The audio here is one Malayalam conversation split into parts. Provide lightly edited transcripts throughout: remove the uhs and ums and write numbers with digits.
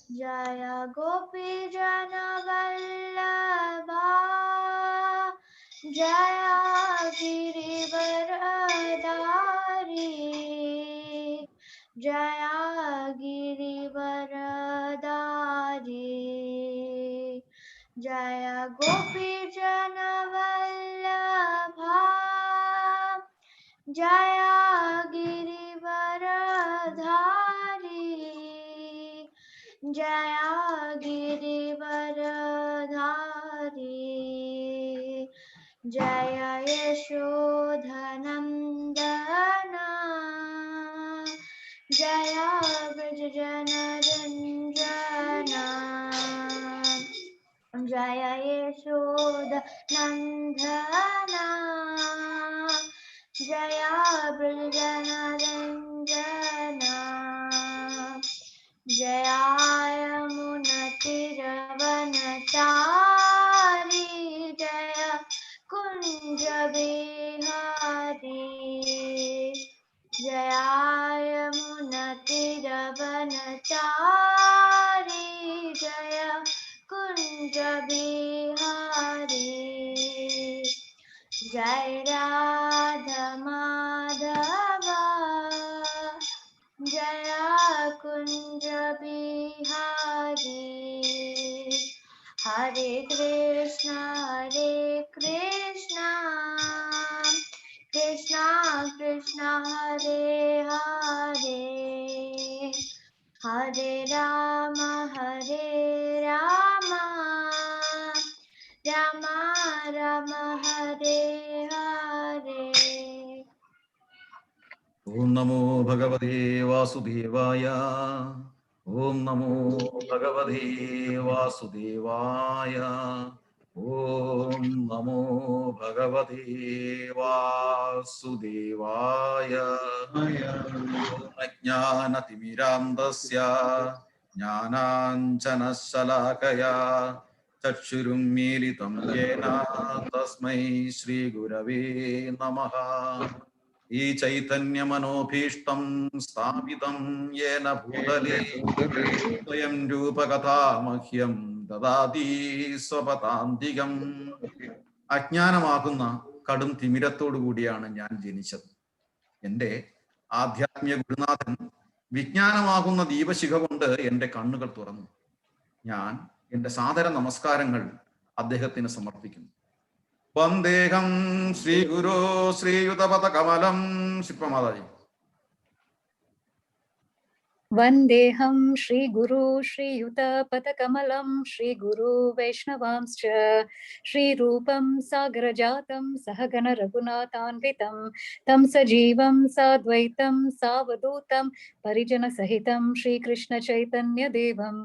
जय गोपी जन वल्लभा जय गिरिवरधारी जय गिरिवरधारी जय गोपी जन वल्लभा जय गिरिवरधारी जय गिरिवरधारी जय यशोधनन्दन जय व्रजजनरञ्जन जय यशोधनन्दन जय व्रजजनरञ्जन जय यमुनतिरवनचारी जय कुञ्जविहारी जय यमुनतिरवनचारी जय कुञ्जविहारी जय राधा माधव जय कुंज बिहारी हरे कृष्ण कृष्ण कृष्ण हरे हरे हरे राम राम राम हरे हरे। ओम नमो भगवते वासुदेवाय। ओम नमो भगवते वासुदेवाय। ओम नमो भगवते वासुदेवाय। अज्ञानतिमिरान्धस्य ज्ञानाञ्जनशलाकया चक्षुरुन्मीलितं येन तस्मै श्रीगुरवे नमः। ई चैतन्यमनोभीष्टं स्थापितं येन भूतले स्वयं रूपकथा मह्यं ददाति സ്വപതാന്തികം. അജ്ഞാനമാകുന്ന കടും തിമിരത്തോടു കൂടിയാണ് ഞാൻ ജനിച്ചത്. എൻ്റെ ആധ്യാത്മിക ഗുരുനാഥൻ വിജ്ഞാനമാകുന്ന ദീപശിഖ കൊണ്ട് എൻ്റെ കണ്ണുകൾ തുറന്നു. ഞാൻ എൻ്റെ സാദര നമസ്കാരങ്ങൾ അദ്ദേഹത്തിന് സമർപ്പിക്കുന്നു. വന്ദേഹം ശ്രീ ഗുരു ശ്രീയുതപദ കമലം. ശില്പമാതാജി. वन्देऽहं श्रीगुरु श्रीयुतपदकमलं श्रीगुरु वैष्णवांश्च श्रीरूपं सागरजातं सहगण रघुनाथान्वितं तं सजीवं साद्वैतं सावधूतं परिजनसहितं श्रीकृष्णचैतन्यदेवं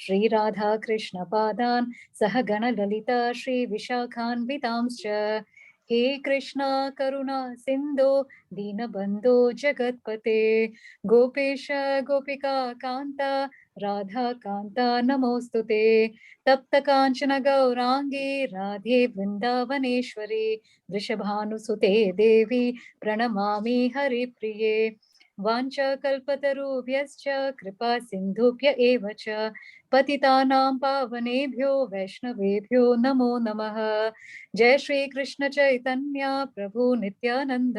श्रीराधाकृष्णपादान् सहगण ललिता श्रीविशाखान्वितांश्च हे कृष्णा करुणा सिन्धो दीनबन्धो जगत्पते गोपेश गोपिका कान्ता राधा कान्ता नमोऽस्तुते तप्त काञ्चन गौराङ्गी राधे वृन्दावनेश्वरी वृषभानुसुते देवी प्रणमामि हरिप्रिये वाञ्छाकल्पतरुभ्यश्च कृपा सिन्धुभ्य एव च पतितानां पावनेभ्यो वैष्णवेभ्यो नमो नमः। जय श्री कृष्ण चैतन्य प्रभु नित्यानंद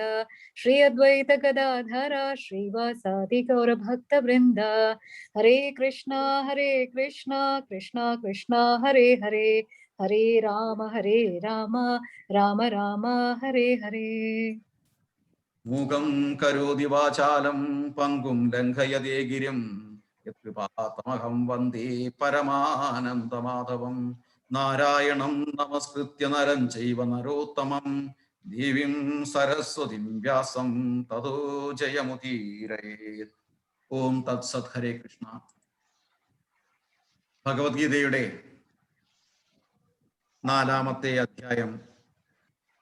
श्री अद्वैत गदाधर श्रीवासादि गौर भक्त वृंद हरे कृष्णा कृष्णा कृष्णा हरे हरे हरे राम राम राम हरे हरे। മൂകം കരോതി വാചാലം പങ്കും ലംഘയതേ ഗിരിം യത്കൃപാതമഹം വന്ദേ പരമാനന്ദമാധവം. നാരായണം നമസ്കൃത്യ നരം ചൈവ നരോത്തമം ദേവീം സരസ്വതിം വ്യാസം തതോ ജയമുദീരയേത്. ഓം തത്സത്. ഹരേ കൃഷ്ണ. ഭഗവത്ഗീതയുടെ 4-ാമത്തെ അധ്യായം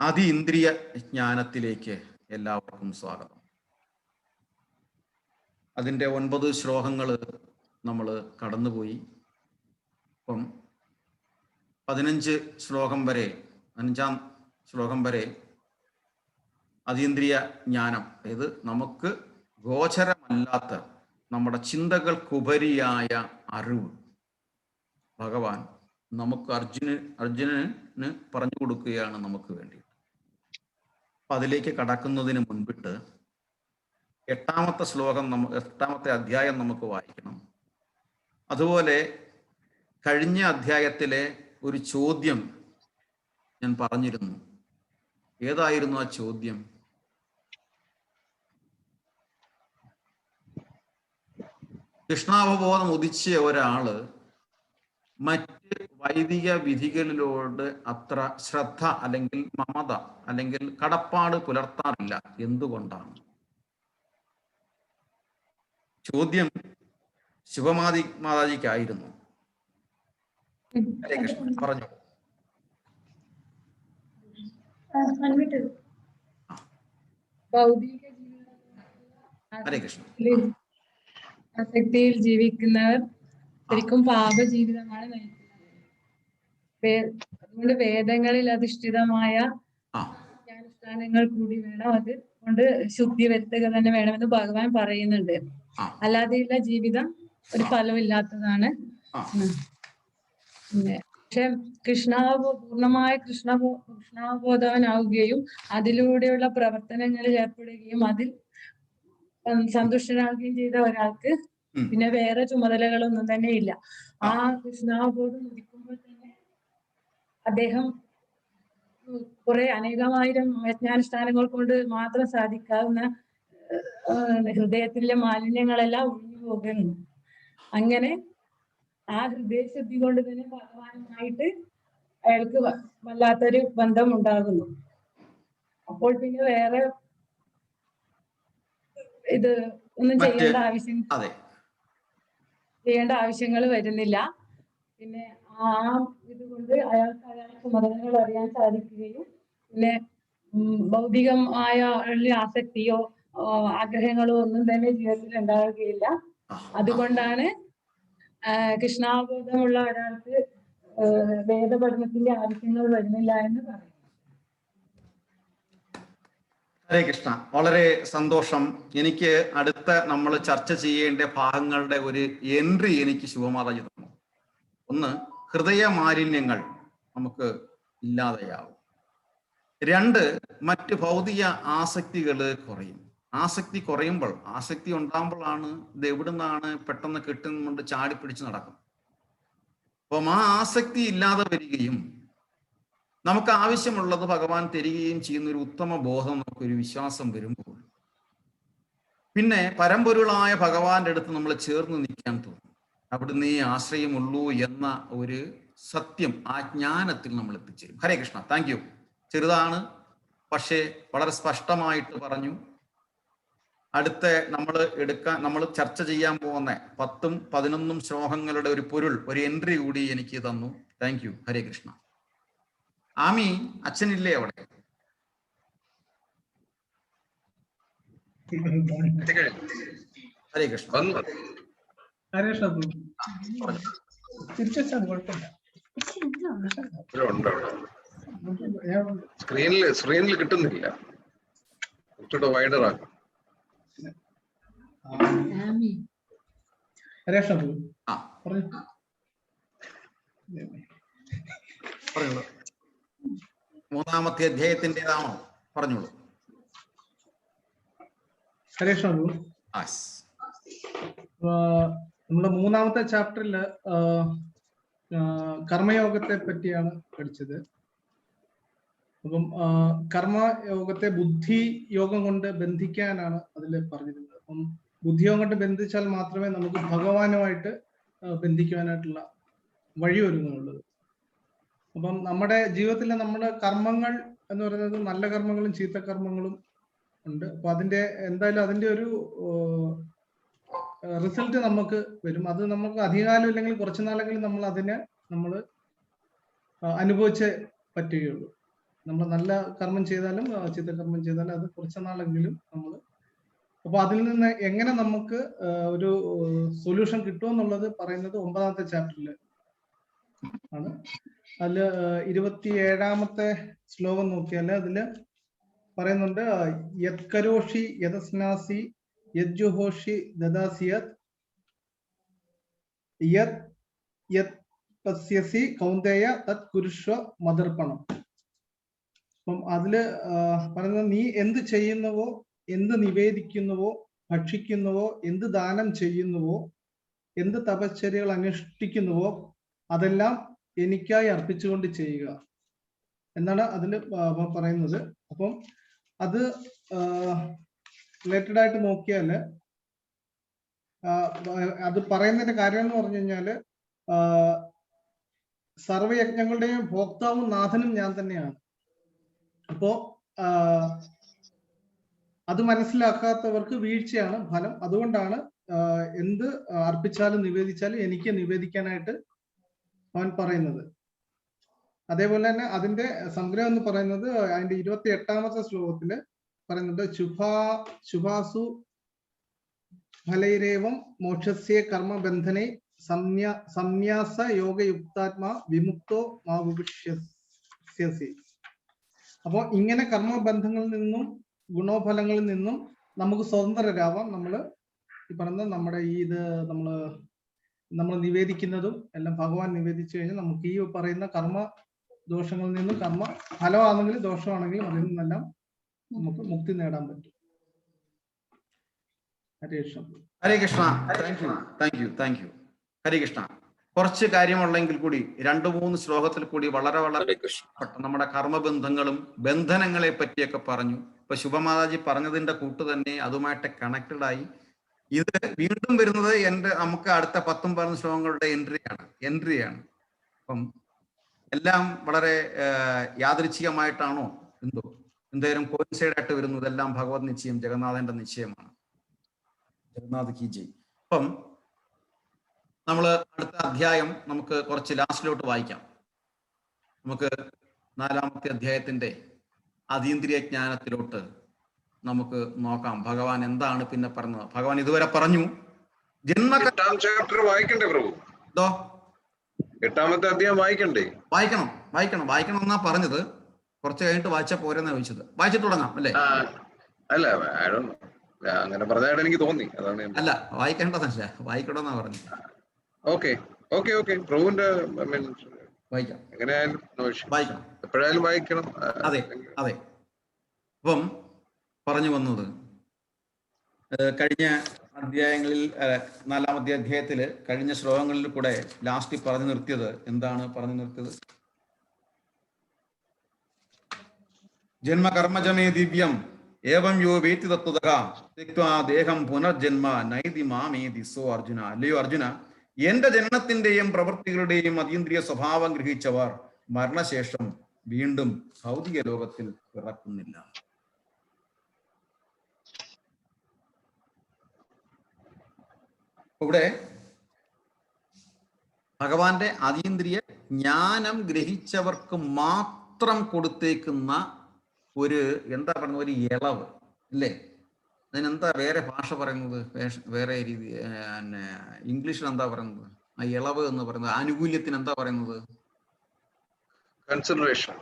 അതീന്ദ്രിയ ജ്ഞാനത്തിലേക്ക് എല്ലാവർക്കും സ്വാഗതം. അതിൻ്റെ 9 ശ്ലോകങ്ങൾ നമ്മൾ കടന്നുപോയി. അപ്പം 15 ശ്ലോകം വരെ, 5-ാം ശ്ലോകം വരെ അതീന്ദ്രിയ ജ്ഞാനം, അതായത് നമുക്ക് ഗോചരമല്ലാത്ത നമ്മുടെ ചിന്തകൾക്കുപരിയായ അറിവ് ഭഗവാൻ നമുക്ക് അർജുനന് പറഞ്ഞു കൊടുക്കുകയാണ് നമുക്ക് വേണ്ടി. അപ്പൊ അതിലേക്ക് കടക്കുന്നതിന് മുൻപിട്ട് 8ാമത്തെ ശ്ലോകം 8ാമത്തെ അധ്യായം നമുക്ക് വായിക്കണം. അതുപോലെ കഴിഞ്ഞ അധ്യായത്തിലെ ഒരു ചോദ്യം ഞാൻ പറഞ്ഞിരുന്നു. ഏതായിരുന്നു ആ ചോദ്യം? കൃഷ്ണാവബോധം ഉദിച്ച ഒരാള് മറ്റ് വൈദിക വിധികളിലോട് അത്ര ശ്രദ്ധ അല്ലെങ്കിൽ മമത അല്ലെങ്കിൽ കടപ്പാട് പുലർത്താറില്ല. എന്തുകൊണ്ടാണ്? ചോദ്യം ശിവമാതാജിക്കായിരുന്നു. ഹരേ കൃഷ്ണ, പറഞ്ഞു. ഹരേ കൃഷ്ണ. ആസക്തിയിൽ ജീവിക്കുന്നവർ ശരിക്കും പാപ ജീവിതമാണ് നയിക്കുന്നത്. അതുകൊണ്ട് വേദങ്ങളിൽ അധിഷ്ഠിതമായ അനുഷ്ഠാനങ്ങൾ കൂടി വേണം. അത് കൊണ്ട് ശുദ്ധി വരുത്തുക തന്നെ വേണമെന്ന് ഭഗവാൻ പറയുന്നുണ്ട്. അല്ലാതെയുള്ള ജീവിതം ഒരു ഫലമില്ലാത്തതാണ്. പക്ഷെ പൂർണ്ണമായ കൃഷ്ണാവബോധവനാവുകയും അതിലൂടെയുള്ള പ്രവർത്തനങ്ങളിൽ ഏർപ്പെടുകയും അതിൽ സന്തുഷ്ടനാവുകയും ചെയ്ത ഒരാൾക്ക് പിന്നെ വേറെ ചുമതലകളൊന്നും തന്നെ ഇല്ല. ആ കൃഷ്ണാവബോധം ഉദിക്കുമ്പോൾ തന്നെ അദ്ദേഹം കുറെ അനേകമായിരം യജ്ഞാനുഷ്ഠാനങ്ങൾ കൊണ്ട് മാത്രം സാധിക്കാവുന്ന ഹൃദയത്തിലെ മാലിന്യങ്ങളെല്ലാം ഒഴിഞ്ഞു പോകുന്നു. അങ്ങനെ ആ ഹൃദയശുദ്ധി കൊണ്ട് തന്നെ ഭഗവാനുമായിട്ട് അയാൾക്ക് വല്ലാത്തൊരു ബന്ധം ഉണ്ടാകുന്നു. അപ്പോൾ പിന്നെ വേറെ ഇത് ഒന്നും ചെയ്യേണ്ട ആവശ്യങ്ങൾ വരുന്നില്ല. പിന്നെ ആ ഇതുകൊണ്ട് അയാളുടെ ചുമതലകൾ അറിയാൻ സാധിക്കുകയും പിന്നെ ഭൗതികമായ ആസക്തിയോ ആഗ്രഹങ്ങളോ ഒന്നും തന്നെ ജീവിതത്തിൽ ഉണ്ടാവുകയില്ല. അതുകൊണ്ടാണ് കൃഷ്ണാവബോധമുള്ള ഒരാൾക്ക് വേദപഠനത്തിന്റെ ആവശ്യങ്ങൾ വരുന്നില്ല എന്ന് പറയുന്നത്. ഹരേ കൃഷ്ണ, വളരെ സന്തോഷം. എനിക്ക് അടുത്ത നമ്മൾ ചർച്ച ചെയ്യേണ്ട ഭാഗങ്ങളുടെ ഒരു എൻട്രി എനിക്ക് ശിവമാതാജി തന്നു. ഒന്ന്, ഹൃദയ മാലിന്യങ്ങൾ നമുക്ക് ഇല്ലാതെയാവും. 2, മറ്റ് ഭൗതിക ആസക്തികൾ കുറയും. ആസക്തി കുറയുമ്പോൾ, ആസക്തി ഉണ്ടാകുമ്പോഴാണ് ഇത് എവിടുന്നാണ് പെട്ടെന്ന് കെട്ടുന്നുകൊണ്ട് ചാടിപ്പിടിച്ച് നടക്കും. അപ്പം ആ ആസക്തി ഇല്ലാതെ വരികയും നമുക്ക് ആവശ്യമുള്ളത് ഭഗവാൻ തരികയും ചെയ്യുന്ന ഒരു ഉത്തമ ബോധം, നമുക്കൊരു വിശ്വാസം വരുമ്പോൾ പിന്നെ പരമ്പൊരുളായ ഭഗവാന്റെ അടുത്ത് നമ്മൾ ചേർന്ന് നിൽക്കാൻ തോന്നും. അവിടുന്ന് ആശ്രയമുള്ളൂ എന്ന ഒരു സത്യം, ആ ജ്ഞാനത്തിൽ നമ്മൾ എത്തിച്ചേരും. ഹരേ കൃഷ്ണ, താങ്ക് യു. ചെറുതാണ്, പക്ഷേ വളരെ സ്പഷ്ടമായിട്ട് പറഞ്ഞു. അടുത്ത നമ്മൾ ചർച്ച ചെയ്യാൻ പോകുന്ന 10ഉം 11ഉം ശ്ലോകങ്ങളുടെ ഒരു പൊരുൾ, ഒരു എൻട്രി കൂടി എനിക്ക് തന്നു. Thank you. ഹരേ കൃഷ്ണ. ആമി, അച്ഛനില്ലേ അവിടെ? ഹരേ കൃഷ്ണ. സ്ക്രീനിൽ കിട്ടുന്നില്ല. വൈഡറാണ്. പറഞ്ഞോളൂ. 3ാമത്തെ അധ്യായത്തിൻ്റെതാണോ? പറഞ്ഞോളൂ. ഹരേഷ് ബാബു, നമ്മുടെ 3ാമത്തെ ചാപ്റ്ററില് കർമ്മയോഗത്തെ പറ്റിയാണ് പഠിച്ചത്. അപ്പം കർമ്മയോഗത്തെ ബുദ്ധി യോഗം കൊണ്ട് ബന്ധിക്കാനാണ് അതിൽ പറഞ്ഞിരുന്നത്. അപ്പം ബുദ്ധിയോഗം കൊണ്ട് ബന്ധിച്ചാൽ മാത്രമേ നമുക്ക് ഭഗവാനുമായിട്ട് ബന്ധിക്കുവാനായിട്ടുള്ള വഴി ഒരുങ്ങുന്നുള്ളത്. അപ്പം നമ്മുടെ ജീവിതത്തിലെ നമ്മുടെ കർമ്മങ്ങൾ എന്ന് പറയുന്നത് നല്ല കർമ്മങ്ങളും ചീത്ത കർമ്മങ്ങളും ഉണ്ട്. അപ്പൊ എന്തായാലും അതിന്റെ ഒരു റിസൾട്ട് നമുക്ക് വരും. അത് നമുക്ക് അധികകാലം ഇല്ലെങ്കിൽ കുറച്ചു നാളെങ്കിലും നമ്മൾ അനുഭവിച്ചേ പറ്റുകയുള്ളൂ. നമ്മൾ നല്ല കർമ്മം ചെയ്താലും ചീത്ത കർമ്മം ചെയ്താലും അത് കുറച്ചു നാളെങ്കിലും നമ്മൾ. അപ്പൊ അതിൽ നിന്ന് എങ്ങനെ നമുക്ക് ഒരു സൊല്യൂഷൻ കിട്ടുമെന്നുള്ളത് പറയുന്നത് 9ാമത്തെ ചാപ്റ്ററിൽ ആണ്. അതില് 27ാമത്തെ ശ്ലോകം നോക്കിയാല് അതില് പറയുന്നുണ്ട്, യത് കരോഷി യതസ്നാസി യജ്ജുഹോഷി ദദാസിയത് യത് യത് പശ്യസി കൗന്ദേയ തത് കുരുഷ്വ മദർപ്പണം. അപ്പം അതില് പറയുന്നത്, നീ എന്ത് ചെയ്യുന്നുവോ, എന്ത് നിവേദിക്കുന്നുവോ, ഭക്ഷിക്കുന്നുവോ, എന്ത് ദാനം ചെയ്യുന്നുവോ, എന്ത് തപശ്ചര്യകൾ അനുഷ്ഠിക്കുന്നുവോ അതെല്ലാം എനിക്കായി അർപ്പിച്ചുകൊണ്ട് ചെയ്യുക എന്നാണ് അതിൽ പറയുന്നത്. അപ്പം അത് റിലേറ്റഡ് ആയിട്ട് നോക്കിയാല് അത് പറയുന്നതിന്റെ കാര്യം എന്ന് പറഞ്ഞു കഴിഞ്ഞാല് സർവയജ്ഞങ്ങളുടെയും ഭോക്താവും നാഥനും ഞാൻ തന്നെയാണ്. അപ്പോ അത് മനസ്സിലാക്കാത്തവർക്ക് വീഴ്ചയാണ് ഫലം. അതുകൊണ്ടാണ് എന്ത് അർപ്പിച്ചാലും നിവേദിച്ചാലും എനിക്ക് നിവേദിക്കാനായിട്ട് അവൻ പറയുന്നത്. അതേപോലെ തന്നെ അതിന്റെ സംഗ്രഹം എന്ന് പറയുന്നത് അതിന്റെ 28ാമത്തെ ശ്ലോകത്തില് പറയുന്നുണ്ട്, ശുഭാസു ഫലൈരേവം മോക്ഷസ്യ കർമ്മബന്ധനെ സംന്യാസ യോഗയുക്താത്മാ വിമുക്തോ മാവുഷ്യസി. അപ്പോ ഇങ്ങനെ കർമ്മബന്ധങ്ങളിൽ നിന്നും ഗുണോഫലങ്ങളിൽ നിന്നും നമുക്ക് സ്വതന്ത്രരാവാം. നമ്മള് ഈ പറഞ്ഞ നമ്മുടെ ഈ ഇത് നമ്മൾ നിവേദിക്കുന്നതും എല്ലാം ഭഗവാൻ നിവേദിച്ചു കഴിഞ്ഞാൽ നമുക്ക് ഈ പറയുന്ന കർമ്മ ദോഷങ്ങളിൽ നിന്നും, കർമ്മ ഫലമാണെങ്കിലും ദോഷമാണെങ്കിലും അതിൽ നിന്നെല്ലാം നമുക്ക് മുക്തി നേടാൻ പറ്റും. ഹരേ കൃഷ്ണ. ഹരേ കൃഷ്ണ. Thank you. ഹരേ കൃഷ്ണ. കുറച്ച് കാര്യമുള്ളെങ്കിൽ കൂടി 2-3 ശ്ലോകത്തിൽ കൂടി വളരെ നമ്മുടെ കർമ്മബന്ധങ്ങളും ബന്ധനങ്ങളെ പറ്റിയൊക്കെ പറഞ്ഞു. ഇപ്പൊ ശുഭമാതാജി പറഞ്ഞതിന്റെ കൂട്ട് തന്നെ അതുമായിട്ട് കണക്റ്റഡ് ആയി. ഇത് വീണ്ടും വരുന്നത് നമുക്ക് അടുത്ത 10-12 ശ്ലോകങ്ങളുടെ എൻട്രിയാണ്. അപ്പം എല്ലാം വളരെ യാദൃച്ഛികമായിട്ടാണോ എന്തായാലും കോയിൻസൈഡ് ആയിട്ട് വരുന്നത് എല്ലാം ഭഗവത് നിശ്ചയം, ജഗന്നാഥന്റെ നിശ്ചയമാണ്. ജഗന്നാഥ് കി ജയ്. അപ്പം നമ്മൾ അടുത്ത അധ്യായം നമുക്ക് കുറച്ച് ലാസ്റ്റിലോട്ട് വായിക്കാം. നമുക്ക് 4ാമത്തെ അധ്യായത്തിന്റെ അതീന്ദ്രിയ ജ്ഞാനത്തിലോട്ട് നമുക്ക് നോക്കാം. ഭഗവാൻ എന്താണ് പിന്നെ പറഞ്ഞത്? ഭഗവാൻ ഇതുവരെ പറഞ്ഞു ചാപ്റ്റർ വായിക്കണ്ടേ പ്രഭു? 8ാമത്തെ അധ്യായം വായിക്കണ്ടേ? വായിക്കണം എന്നാ പറഞ്ഞത്. കുറച്ച് കഴിഞ്ഞിട്ട് വായിച്ചാൽ പോരെന്നാ ചോദിച്ചത്. വായിച്ചിട്ട് തുടങ്ങാം അല്ലേ? അല്ല, അങ്ങനെ പറഞ്ഞായിട്ട് എനിക്ക് തോന്നി. അതാണ്. അല്ല, വായിക്കേണ്ടതല്ല, വായിക്കണമെന്നാ പറഞ്ഞു. ഓക്കെ പ്രഭുവിന്റെ വായിക്കാം. എങ്ങനെയായാലും വായിക്കണം, എപ്പോഴായാലും വായിക്കണം. അതെ. അപ്പം പറഞ്ഞു വന്നത് കഴിഞ്ഞ അധ്യായങ്ങളിൽ 4ാമത്തെ അധ്യായത്തില് കഴിഞ്ഞ ശ്ലോകങ്ങളിൽ കൂടെ ലാസ്റ്റ് പറഞ്ഞു നിർത്തിയത് എന്താണ്? ജന്മകർമ്മജമേ ദിവ്യം ഏവം യോ വേത്തി തത്വതഃ തിക്ത്വാ ദേഹം പുനർജന്മ നൈതി മാമേതി സോ അർജുന. അല്ലയോ അർജുന, എന്റെ ജനനത്തിന്റെയും പ്രവൃത്തികളുടെയും അതീന്ദ്രിയ സ്വഭാവം ഗ്രഹിച്ചവർ മരണശേഷം വീണ്ടും ഭൗതിക ലോകത്തിൽ പിറക്കുന്നില്ല. ഇവിടെ ഭഗവാന്റെ അതീന്ദ്രിയ ജ്ഞാനം ഗ്രഹിച്ചവർക്ക് മാത്രം കൊടുത്തേക്കുന്ന ഒരു ഒരു ഇളവ് അല്ലേ? അതിനെന്താ വേറെ ഭാഷ പറയുന്നത്? വേറെ രീതി ഇംഗ്ലീഷിൽ എന്താ പറയുന്നത്? ആ ഇളവ് എന്ന് പറയുന്നത് ആനുകൂല്യത്തിന് എന്താ പറയുന്നത്? കൺസിഡറേഷൻ.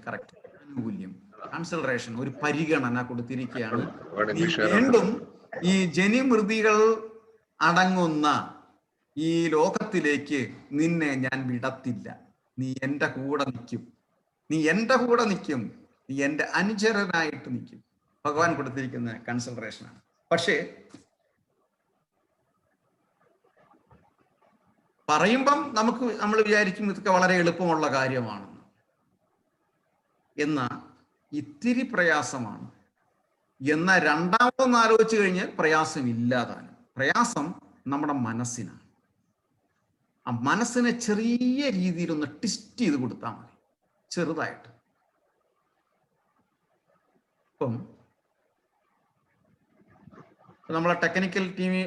കറക്റ്റ്. ആനുകൂല്യം, കൺസിഡറേഷൻ, ഒരു പരിഗണന കൊടുത്തിരിക്കുകയാണ്. വീണ്ടും ഈ ജനിമൃതികൾ അടങ്ങുന്ന ഈ ലോകത്തിലേക്ക് നിന്നെ ഞാൻ വിടത്തില്ല. നീ എൻ്റെ കൂടെ നിൽക്കും, നീ എൻ്റെ അനുചരനായിട്ട് നിൽക്കും. ഭഗവാൻ കൊടുത്തിരിക്കുന്ന കൺസിഡറേഷനാണ്. പക്ഷേ പറയുമ്പം നമ്മൾ വിചാരിക്കും ഇതൊക്കെ വളരെ എളുപ്പമുള്ള കാര്യമാണെന്ന്. എന്നാൽ ഇത്തിരി പ്രയാസമാണ്. എന്നാൽ രണ്ടാമതൊന്ന് ആലോചിച്ച് കഴിഞ്ഞാൽ പ്രയാസം ഇല്ലാതാണ്. പ്രയാസം നമ്മുടെ മനസ്സിനാണ്. ആ മനസ്സിനെ ചെറിയ രീതിയിലൊന്ന് ട്വിസ്റ്റ് ചെയ്ത് കൊടുത്താൽ മതി, ചെറുതായിട്ട്. ഇപ്പം നമ്മളെ ടെക്നിക്കൽ ടീമിൽ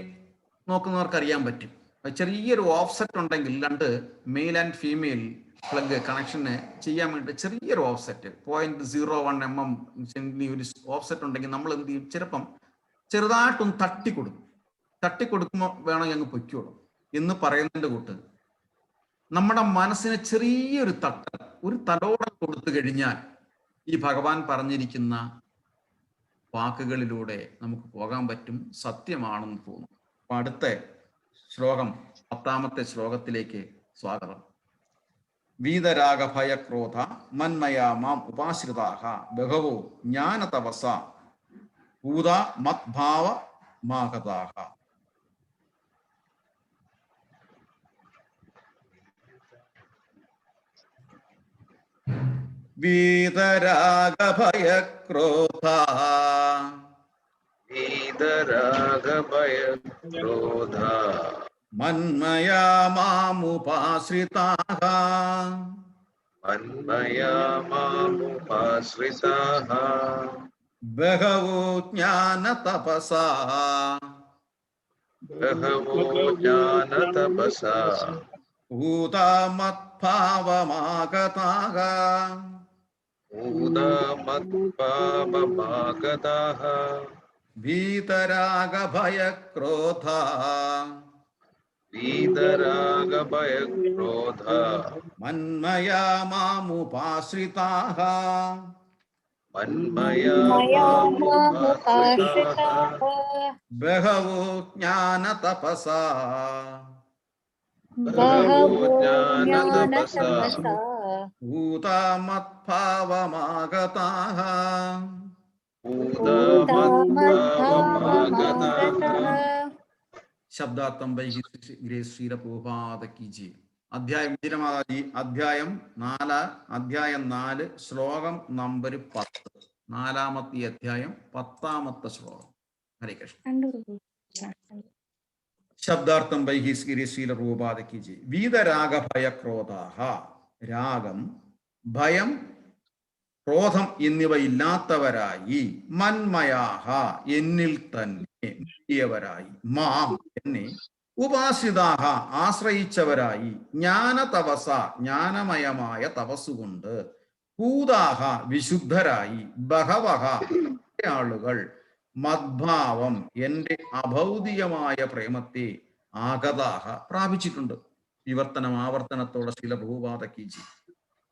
നോക്കുന്നവർക്ക് അറിയാൻ പറ്റും. ചെറിയൊരു ഓഫ്സെറ്റ് ഉണ്ടെങ്കിൽ 2 മെയിൽ ആൻഡ് ഫീമെയിൽ പ്ലഗ് കണക്ഷന് ചെയ്യാൻ വേണ്ടി ചെറിയൊരു ഓഫ്സെറ്റ് 0.01 mm ഒരു ഓഫ്സെറ്റ് ഉണ്ടെങ്കിൽ നമ്മൾ എന്ത് ചെയ്യും? ചിലപ്പം ചെറുതായിട്ടൊന്ന് തട്ടിക്കൊടുക്കുമ്പോൾ വേണമെങ്കിൽ അങ്ങ് പൊയ്ക്കോളും എന്ന് പറയുന്നതിൻ്റെ കൂട്ട് നമ്മുടെ മനസ്സിന് ചെറിയൊരു ഒരു തലോടൽ കൊടുത്തു കഴിഞ്ഞാൽ ഈ ഭഗവാൻ പറഞ്ഞിരിക്കുന്ന വാക്കുകളിലൂടെ നമുക്ക് പോകാൻ പറ്റും. സത്യമാണെന്ന് തോന്നും. അപ്പൊ അടുത്ത ശ്ലോകം 10ാമത്തെ ശ്ലോകത്തിലേക്ക് സ്വാഗതം. വീതരാഗഭയക്രോധ മന്മയാ മാം ഉപാശ്രിതാഃ ബഹവോ ജ്ഞാനതപസ ഭൂത മദ്ഭാവ മാഗതാഃ. വീതരാഗഭയക്രോധ വീതരാഗഭയക്രോധ മന്മയാ മാമുപാശ്രിതാഃ മന്മയാ മാമുപാശ്രിതാഃ ബഹവോ ജ്ഞാനതപസാ ബഹവോ ജ്ഞാനതപസാ ഭൂതമദ്ഭാവമാഗതാഃ ഭൂതമദ്ഭാവമാഗതാഃ വീതരാഗഭയക്രോധ വീതരാഗഭയക്രോധ മന്മയാ മാമുപാശ്രിതാഃ മന്മയാ മാമുപാശ്രിതാഃ ബഹവോ ജ്ഞാനതപസാ ബഹവോ ജ്ഞാനതപസാ ഭൂതമദ്ഭാവമാഗതാഃ ഭൂതമദ്ഭാവമാഗതാഃ. ശബ്ദാർത്ഥം വൈകി ഗ്രേസ് ശ്രീലപ്രഭുപാദ കി ജി. അധ്യായം വിജയമാതാജി അധ്യായം 4 ശ്ലോകം നമ്പർ 10. 4ാമത്തെ അധ്യായം 10ാമത്തെ ശ്ലോകം. ഹരേ കൃഷ്ണ. ശബ്ദാർത്ഥം വൈകി ശ്രീലപ്രഭുപാദ കി ജി. വീതരാഗഭയക്രോധാഃ രാഗം, ഭയം, ക്രോധം എന്നിവ ഇല്ലാത്തവരായി മന്മയാഹ എന്നിൽ തന്നെ മുഴുകിയവരായി മാം എന്നെ ഉപാസിതാഹ ആശ്രയിച്ചവരായി ജ്ഞാനതപസ ജ്ഞാനമയമായ തപസ്സുകൊണ്ട് ഭൂതാഹ വിശുദ്ധരായി ബഹവഹ ആളുകൾ മദ്ഭാവം എന്റെ അഭൗതികമായ പ്രേമത്തെ ആഗതാഹ പ്രാപിച്ചിട്ടുണ്ട്. വിവർത്തനം ആവർത്തനത്തോടെ ശീല ഭൂപാത കീജി.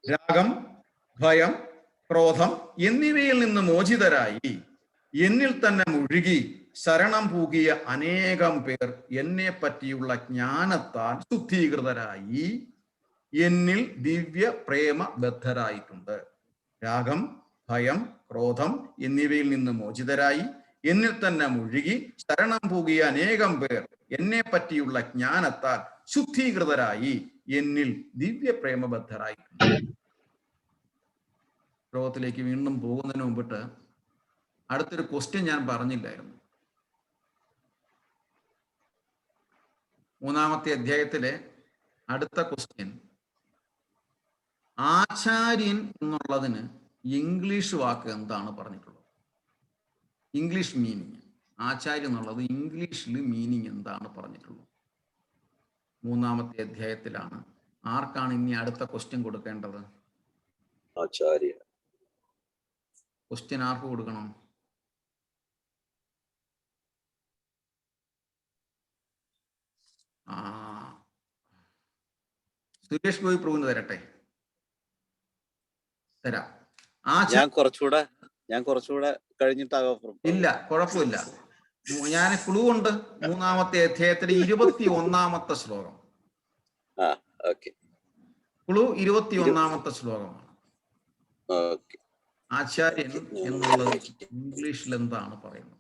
രാഗം, ഭയം, ക്രോധം എന്നിവയിൽ നിന്ന് മോചിതരായി എന്നിൽ തന്നെ മുഴുകി ശരണം പൂകിയ അനേകം പേർ എന്നെ പറ്റിയുള്ള ജ്ഞാനത്താൽ ശുദ്ധീകൃതരായി എന്നിൽ ദിവ്യ പ്രേമ ബദ്ധരായിട്ടുണ്ട്. രാഗം, ഭയം, ക്രോധം എന്നിവയിൽ നിന്ന് മോചിതരായി എന്നിൽ തന്നെ മുഴുകി ശരണം പൂകിയ അനേകം പേർ എന്നെ പറ്റിയുള്ള ജ്ഞാനത്താൽ ശുദ്ധീകൃതരായി എന്നിൽ ദിവ്യ പ്രേമബദ്ധരായിട്ടുണ്ട്. ശ്ലോകത്തിലേക്ക് വീണ്ടും പോകുന്നതിന് മുമ്പിട്ട് അടുത്തൊരു ക്വസ്റ്റ്യൻ ഞാൻ പറഞ്ഞില്ലായിരുന്നു. 3ാമത്തെ അധ്യായത്തിലെ അടുത്ത ക്വസ്റ്റ്യൻ, ആചാര്യൻ എന്നുള്ളതിന് ഇംഗ്ലീഷ് വാക്ക് എന്താണ് പറഞ്ഞിട്ടുള്ളത്? English meaning. ആചാര്യൻ എന്നുള്ളത് ഇംഗ്ലീഷിൽ മീനിങ് എന്താണ് പറഞ്ഞിട്ടുള്ളത്? 3ാമത്തെ അധ്യായത്തിലാണ്. ആർക്കാണ് ഇനി അടുത്ത ക്വസ്റ്റ്യൻ കൊടുക്കേണ്ടത്? ആചാര്യ. ക്വസ്റ്റ്യൻ ആർക്ക് കൊടുക്കണം? സുരേഷ് ഗോപി പ്രഭുവിന് തരട്ടെ. തരാം. ഞാൻ കുറച്ചുകൂടെ കഴിഞ്ഞിട്ടാകാം. ഇല്ല, കുഴപ്പമില്ല. ഞാൻ ക്ലൂ ഉണ്ട്. 3ാമത്തെ അധ്യായത്തിലെ 21ാമത്തെ ശ്ലോകം. ക്ലൂ 21ാമത്തെ ശ്ലോകമാണ്. ആചാര്യൻ എന്നുള്ളത് ഇംഗ്ലീഷിൽ എന്താണ് പറയുന്നത്?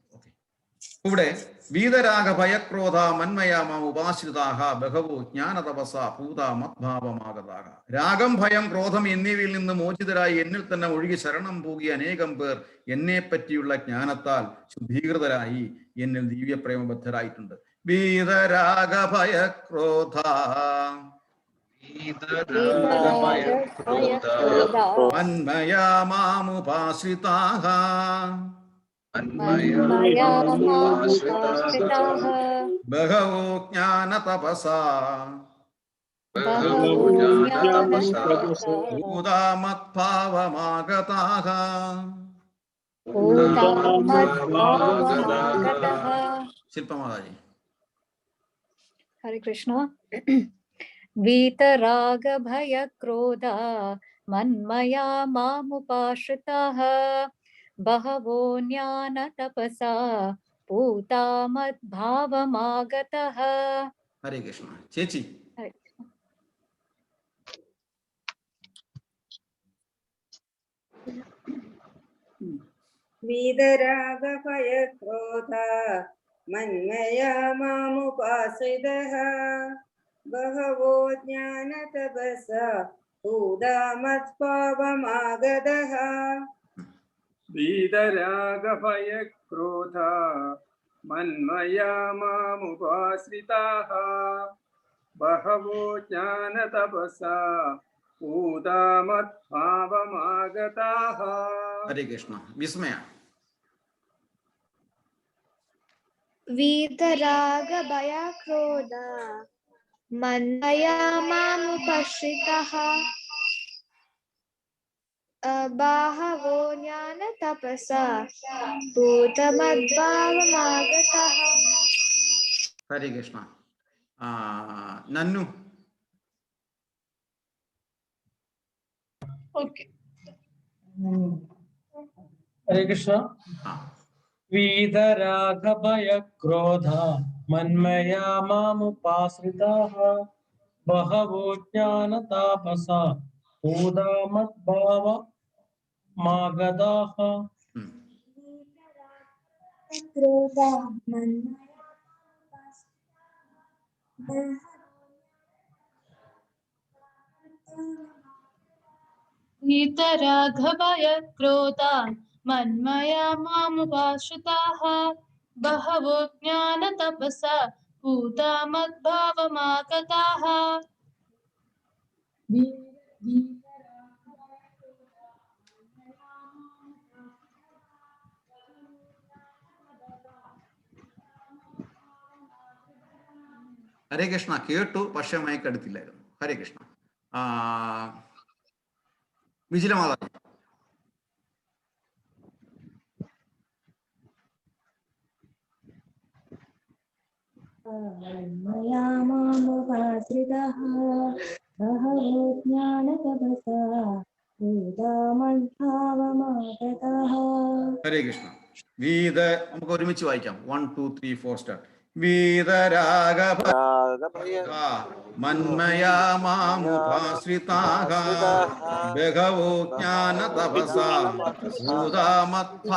ഇവിടെ വീതരാഗ ഭയക്രോധ മന്മയാമ ഉപാശ്രിതാഹ ബഹവോ ജ്ഞാനതപസ ഭൂത മദ്ഭാവമാഗതാഹ. രാഗം, ഭയം, ക്രോധം എന്നിവയിൽ നിന്ന് മോചിതരായി എന്നിൽ തന്നെ ഒഴുകി ശരണം പൂകിയ അനേകം പേർ എന്നെ പറ്റിയുള്ള ജ്ഞാനത്താൽ ശുദ്ധീകൃതരായി എന്നിൽ ദിവ്യപ്രേമബദ്ധരായിട്ടുണ്ട്. വീതരാഗ ഭയക്രോധ മന്മയാമുപാശ്രിതാഹ ബഹവോ ജ്ഞാനതപസാ ഭൂതമദ്ഭാവമാഗതാഹ. ശില്പമാതാജി. ഹരേ കൃഷ്ണ. വീതരാഗ ഭയ ക്രോധ മന്മയാ മാമുപാശ്രിതാഃ ബഹവോ ജ്ഞാനതപസാ പൂതാ മദ്ഭാവമാഗതഃ. ഹരേ കൃഷ്ണ. ചേച്ചി. വീതരാഗഭയക്രോധ മന്മയാ മാമുപാശ്രിതഃ ബഹവോ ജ്ഞാനതപസാ ഭൂതാമത്പാവമാഗതഃ. വീതരാഗഭയക്രോധ മന്മയാ മാമുപാശ്രിതാഃ ബഹവോ ജ്ഞാനതപസാ ഭൂതാമത്പാവമാഗതാഃ. ഹരേ കൃഷ്ണ. വിസ്മയ. വീതരാഗഭയക്രോധ മന്മയാ മാമുപാശ്രിതാഃ ബഹവോ ജ്ഞാനതപസാ ഭൂതമദ്ഭാവമാഗതഃ. ഹരേ കൃഷ്ണ. നന്നു. ഹരേ കൃഷ്ണ. വീതരാഗഭയക്രോധ മന്മയാ മാമുപാശ്രിതാഃ ബഹവോ ജ്ഞാനതാപസാ ഭൂതാമദ്ഭാവമാഗതാഃ. വീതരാഗഭയക്രോധ മന്മയാ മാമുപാശ്രിതാഃ ബഹവോ ജ്ഞാനതപസാ ഭൂതാമദ്ഭാവമാഗതാഃ. ഹരേ കൃഷ്ണ. കേട്ടു, പക്ഷെ മയക്കെടുത്തില്ലായിരുന്നു. ഹരേ കൃഷ്ണ. വിജിലമാതാ. മന്മയാ മാമുപാശ്രിതഃ ബഹവോ ജ്ഞാനതപസാ ഭൂതാമദ്ഭാവമാഗതഃ. ഹരേ കൃഷ്ണ. നമുക്ക് ഒരുമിച്ച് വായിക്കാം. 1 2 3 4 സ്റ്റാർട്ട്. വീതരാഗഭ മന്മയാ മാമുപാശ്രിതാഃ ബഹവോ ജ്ഞാനതപസാ ഭൂതാമദ്ഭാവമാഗതാഃ.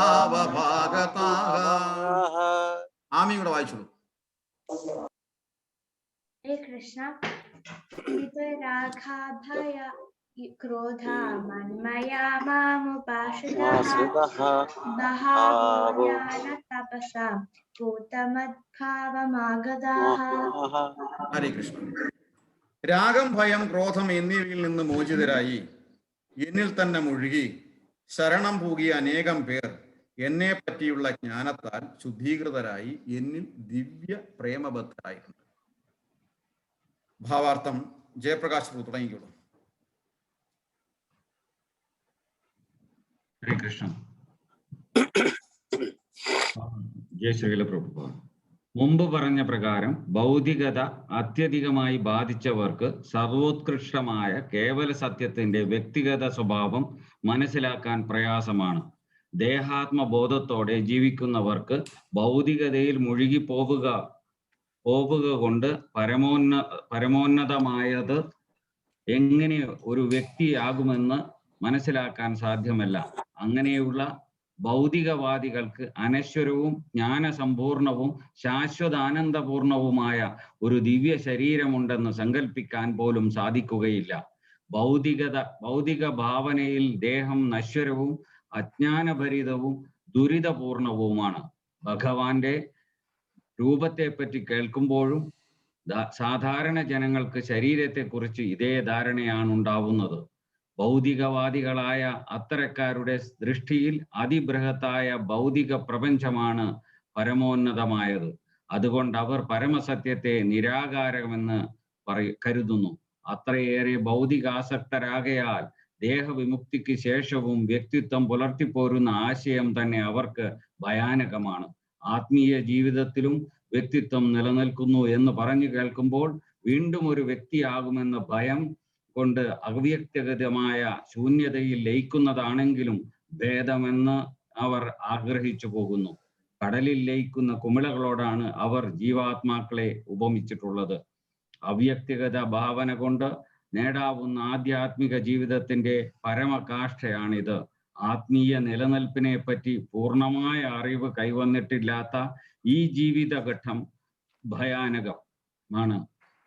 ആമി കൂടെ വായിച്ചോളൂ. ഹരേ കൃഷ്ണ. വീതരാഗഭയ ക്രോധ മന്മയാ മാമുപാശ്രിതാഃ ബഹവോ ജ്ഞാനതപസാ ഭൂതമദ്ഭാവമാഗതാഃ. ഹരേ കൃഷ്ണ. രാഗം, ഭയം, ക്രോധം എന്നിവയിൽ നിന്ന് മോചിതരായി എന്നിൽ തന്നെ മുഴുകി ശരണം പൂകിയ അനേകം പേർ എന്നെ പറ്റിയുള്ള ജ്ഞാനത്താൽ ശുദ്ധീകൃതരായി എന്നിൽ ദിവ്യ പ്രേമബദ്ധരായിട്ടുണ്ട്. ഭാവാർത്ഥം ജയപ്രകാശ് തുടങ്ങിക്കോളൂ. ഹരേ കൃഷ്ണ. ജയ ശ്രീല പ്രഭുപാദ. മുമ്പ് പറഞ്ഞ പ്രകാരം ഭൗതികത അത്യധികമായി ബാധിച്ചവർക്ക് സർവോത്കൃഷ്ടമായ കേവല സത്യത്തിന്റെ വ്യക്തിഗത സ്വഭാവം മനസ്സിലാക്കാൻ പ്രയാസമാണ്. ദേഹാത്മബോധത്തോടെ ജീവിക്കുന്നവർക്ക് ഭൗതികതയിൽ മുഴുകി പോവുക കൊണ്ട് പരമോന്നതമായത് എങ്ങനെ ഒരു വ്യക്തിയാകുമെന്ന് മനസ്സിലാക്കാൻ സാധ്യമല്ല. അങ്ങനെയുള്ള ഭൗതികവാദികൾക്ക് അനശ്വരവും ജ്ഞാനസമ്പൂർണവും ശാശ്വതാനന്ദപൂർണവുമായ ഒരു ദിവ്യ ശരീരമുണ്ടെന്ന് സങ്കല്പിക്കാൻ പോലും സാധിക്കുകയില്ല. ഭൗതിക ഭാവനയിൽ ദേഹം നശ്വരവും അജ്ഞാനഭരിതവും ദുരിതപൂർണവുമാണ്. ഭഗവാന്റെ രൂപത്തെപ്പറ്റി കേൾക്കുമ്പോഴും സാധാരണ ജനങ്ങൾക്ക് ശരീരത്തെക്കുറിച്ച് ഇതേ ധാരണയാണ് ഉണ്ടാവുന്നത്. ഭൗതികവാദികളായ അത്തരക്കാരുടെ ദൃഷ്ടിയിൽ അതിബൃഹത്തായ ഭൗതിക പ്രപഞ്ചമാണ് പരമോന്നതമായത്. അതുകൊണ്ട് അവർ പരമസത്യത്തെ നിരാകാരമെന്ന് കരുതുന്നു. അത്രയേറെ ഭൗതികാസക്തരാകയാൽ ദേഹവിമുക്തിക്ക് ശേഷവും വ്യക്തിത്വം പുലർത്തിപ്പോരുന്ന ആശയം തന്നെ അവർക്ക് ഭയാനകമാണ്. ആത്മീയ ജീവിതത്തിലും വ്യക്തിത്വം നിലനിൽക്കുന്നു എന്ന് പറഞ്ഞു കേൾക്കുമ്പോൾ വീണ്ടും ഒരു വ്യക്തിയാകുമെന്ന ഭയം കൊണ്ട് അവ്യക്തഗതമായ ശൂന്യതയിൽ ലയിക്കുന്നതാണെങ്കിലും ഭേദമെന്ന് അവർ ആഗ്രഹിച്ചു പോകുന്നു. കടലിൽ ലയിക്കുന്ന കുമിളകളോടാണ് അവർ ജീവാത്മാക്കളെ ഉപമിച്ചിട്ടുള്ളത്. അവ്യക്തിഗത ഭാവന കൊണ്ട് നേടാവുന്ന ആധ്യാത്മിക ജീവിതത്തിന്റെ പരമകാഷ്ഠയാണിത്. ആത്മീയ നിലനിൽപ്പിനെ പറ്റി പൂർണ്ണമായ അറിവ് കൈവന്നിട്ടില്ലാത്ത ഈ ജീവിതഘട്ടം ഭയാനകമാണ്.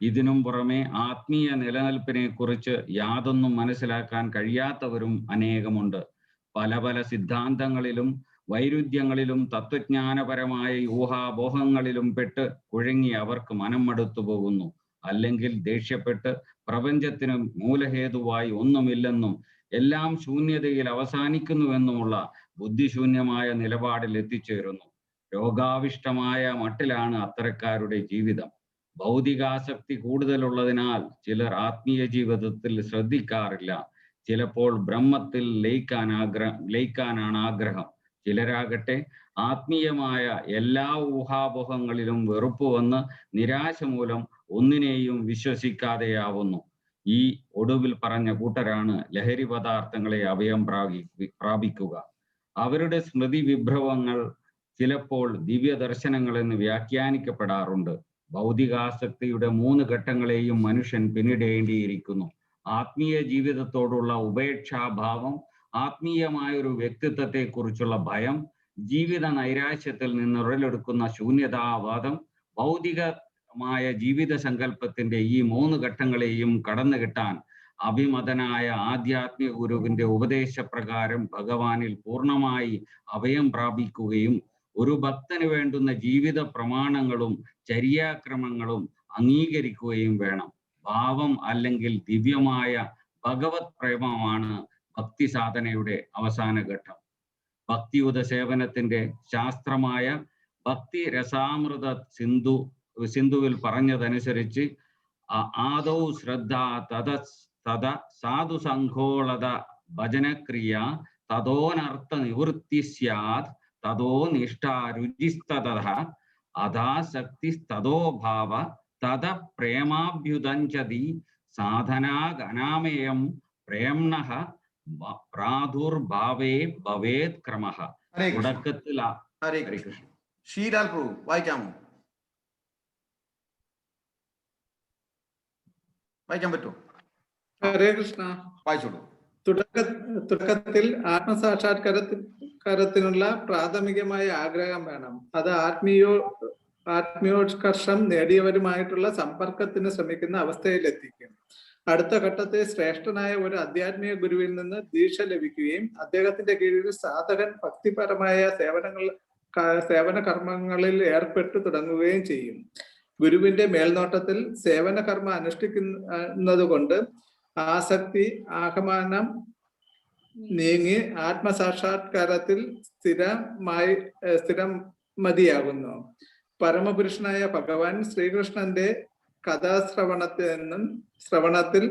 ഇതിനും പുറമെ ആത്മീയ നിലനിൽപ്പിനെ കുറിച്ച് യാതൊന്നും മനസ്സിലാക്കാൻ കഴിയാത്തവരും അനേകമുണ്ട്. പല പല സിദ്ധാന്തങ്ങളിലും വൈരുദ്ധ്യങ്ങളിലും തത്വജ്ഞാനപരമായ ഊഹാപോഹങ്ങളിലും പെട്ട് കുഴങ്ങി അവർക്ക് മനം മടുത്തു പോകുന്നു. അല്ലെങ്കിൽ ദേഷ്യപ്പെട്ട് പ്രപഞ്ചത്തിന് മൂലഹേതുവായി ഒന്നുമില്ലെന്നും എല്ലാം ശൂന്യതയിൽ അവസാനിക്കുന്നുവെന്നുമുള്ള ബുദ്ധിശൂന്യമായ നിലപാടിൽ എത്തിച്ചേരുന്നു. രോഗാവിഷ്ടമായ മട്ടിലാണ് അത്തരക്കാരുടെ ജീവിതം. ഭൗതികാസക്തി കൂടുതലുള്ളതിനാൽ ചിലർ ആത്മീയ ജീവിതത്തിൽ ശ്രദ്ധിക്കാറില്ല. ചിലപ്പോൾ ബ്രഹ്മത്തിൽ ലയിക്കാനാണ് ആഗ്രഹം. ചിലരാകട്ടെ ആത്മീയമായ എല്ലാ ഊഹാപോഹങ്ങളിലും വെറുപ്പ് വന്ന് നിരാശ മൂലം ഒന്നിനെയും വിശ്വസിക്കാതെയാവുന്നു. ഈ ഒടുവിൽ പറഞ്ഞ കൂട്ടരാണ് ലഹരി പദാർത്ഥങ്ങളെ അഭയം പ്രാപിക്കുക. അവരുടെ സ്മൃതി വിഭ്രവങ്ങൾ ചിലപ്പോൾ ദിവ്യ ദർശനങ്ങളെന്ന് വ്യാഖ്യാനിക്കപ്പെടാറുണ്ട്. ഭൗതികാസക്തിയുടെ 3 ഘട്ടങ്ങളെയും മനുഷ്യൻ പിന്നിടേണ്ടിയിരിക്കുന്നു. ആത്മീയ ജീവിതത്തോടുള്ള ഉപേക്ഷാഭാവം, ആത്മീയമായൊരു വ്യക്തിത്വത്തെ കുറിച്ചുള്ള ഭയം, ജീവിത നൈരാശ്യത്തിൽ നിന്ന് ഉടലെടുക്കുന്ന ശൂന്യതാവാദം. ഭൗതികമായ ജീവിത സങ്കല്പത്തിന്റെ ഈ 3 ഘട്ടങ്ങളെയും കടന്നു കിട്ടാൻ അഭിമതനായ ആധ്യാത്മിക ഗുരുവിന്റെ ഉപദേശപ്രകാരം ഭഗവാനിൽ പൂർണ്ണമായി അഭയം പ്രാപിക്കുകയും ഒരു ഭക്തന് വേണ്ടുന്ന ജീവിത പ്രമാണങ്ങളും ചര്യാക്രമങ്ങളും അംഗീകരിക്കുകയും വേണം. ഭാവം അല്ലെങ്കിൽ ദിവ്യമായ ഭഗവത് പ്രേമമാണ് ഭക്തി സാധനയുടെ അവസാന ഘട്ടം. ഭക്തിയുത സേവനത്തിന്റെ ശാസ്ത്രമായ ഭക്തി രസാമൃത സിന്ധുവിൽ പറഞ്ഞതനുസരിച്ച് ആദൗ ശ്രദ്ധ തത സാധു സംഘോളത ഭജനക്രിയ തതോനർത്ഥ നിവൃത്തി സ്യാത് തതോ നിഷ്ഠ രുചിസ്തതഃ അഥാസക്തിസ്തതോ ഭാവ തത പ്രേമാഭ്യുദഞ്ചതി സാധനാഗനാമേയം പ്രേംണഃ പ്രാദുർഭാവേ ഭവേത് ക്രമഃ. തുടക്കത്തിൽ ഹരേ കൃഷ്ണ. ശ്രീലാൽ പ്രഭു വായിക്കാമോ? വായിക്കാൻ പറ്റുമോ? ഹരേ കൃഷ്ണ. വായിച്ചോളൂ. തുടക്കത്തിൽ ആത്മസാക്ഷാത്കാരത്തിനുള്ള പ്രാഥമികമായ ആഗ്രഹം വേണം. അത് ആത്മീയോത്കർഷം നേടിയവരുമായിട്ടുള്ള സമ്പർക്കത്തിന് ശ്രമിക്കുന്ന അവസ്ഥയിലെത്തിക്കും. അടുത്ത ഘട്ടത്തിൽ ശ്രേഷ്ഠനായ ഒരു ആധ്യാത്മിക ഗുരുവിൽ നിന്ന് ദീക്ഷ ലഭിക്കുകയും അദ്ദേഹത്തിന്റെ കീഴിൽ സാധകൻ ഭക്തിപരമായ സേവന കർമ്മങ്ങളിൽ ഏർപ്പെട്ടു തുടങ്ങുകയും ചെയ്യും. ഗുരുവിന്റെ മേൽനോട്ടത്തിൽ സേവന കർമ്മം അനുഷ്ഠിക്കുന്നത് കൊണ്ട് ആസക്തി ആഹ്മാനം നീങ്ങി ആത്മസാക്ഷാത്കാരത്തിൽ സ്ഥിരമതിയാകുന്നു. പരമപുരുഷനായ ഭഗവാൻ ശ്രീകൃഷ്ണന്റെ ശ്രവണത്തിൽ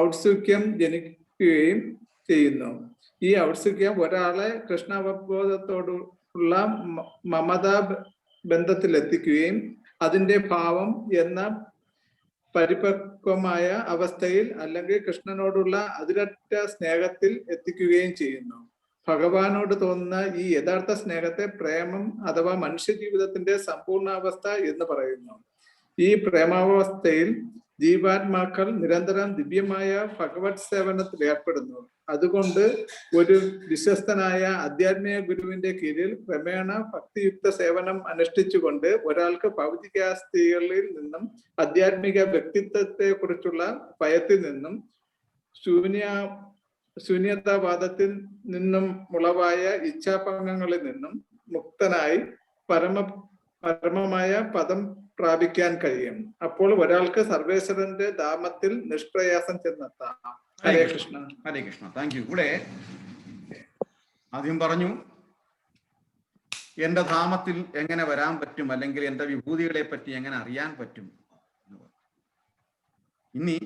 ഔത്സുക്യം ജനിക്കുകയും ചെയ്യുന്നു. ഈ ഔത്സുക്യം ഒരാളെ കൃഷ്ണാവബോധത്തോടുള്ള മമതാ ബന്ധത്തിലെത്തിക്കുകയും അതിന്റെ ഭാവം എന്ന പരിപക്വമായ അവസ്ഥയിൽ അല്ലെങ്കിൽ കൃഷ്ണനോടുള്ള അതിരറ്റ സ്നേഹത്തിൽ എത്തിക്കുകയും ചെയ്യുന്നു. ഭഗവാനോട് തോന്നുന്ന ഈ യഥാർത്ഥ സ്നേഹത്തെ പ്രേമം അഥവാ മനുഷ്യ ജീവിതത്തിന്റെ സമ്പൂർണ്ണാവസ്ഥ എന്ന് പറയുന്നു. ഈ പ്രേമാവസ്ഥയിൽ ജീവാത്മാക്കൾ നിരന്തരം ദിവ്യമായ ഭഗവത് സേവനത്തിൽ ഏർപ്പെടുന്നു. അതുകൊണ്ട് ഒരു വിശ്വസ്തനായ ആധ്യാത്മിക ഗുരുവിന്റെ കീഴിൽ ക്രമേണ ഭക്തിയുക്ത സേവനം അനുഷ്ഠിച്ചുകൊണ്ട് ഒരാൾക്ക് ഭൗതികാസ്ഥികളിൽ നിന്നും ആധ്യാത്മിക വ്യക്തിത്വത്തെ കുറിച്ചുള്ള ഭയത്തിൽ നിന്നും ശൂന്യതാവാദത്തിൽ നിന്നും ഉളവായ ഇച്ഛാഭംഗങ്ങളിൽ നിന്നും മുക്തനായി പരമമായ പദം പ്രാപിക്കാൻ കഴിയും. അപ്പോൾ ഒരാൾക്ക് സർവേശ്വരന്റെ ധാമത്തിൽ നിഷ്പ്രയാസം ചെന്നെത്താം. ഹരേ കൃഷ്ണ. ഹരേ കൃഷ്ണ. Thank you. ഇവിടെ ആദ്യം പറഞ്ഞു എന്റെ ധാമത്തിൽ എങ്ങനെ വരാൻ പറ്റും, അല്ലെങ്കിൽ എന്റെ വിഭൂതികളെ പറ്റി എങ്ങനെ അറിയാൻ പറ്റും. ഇനി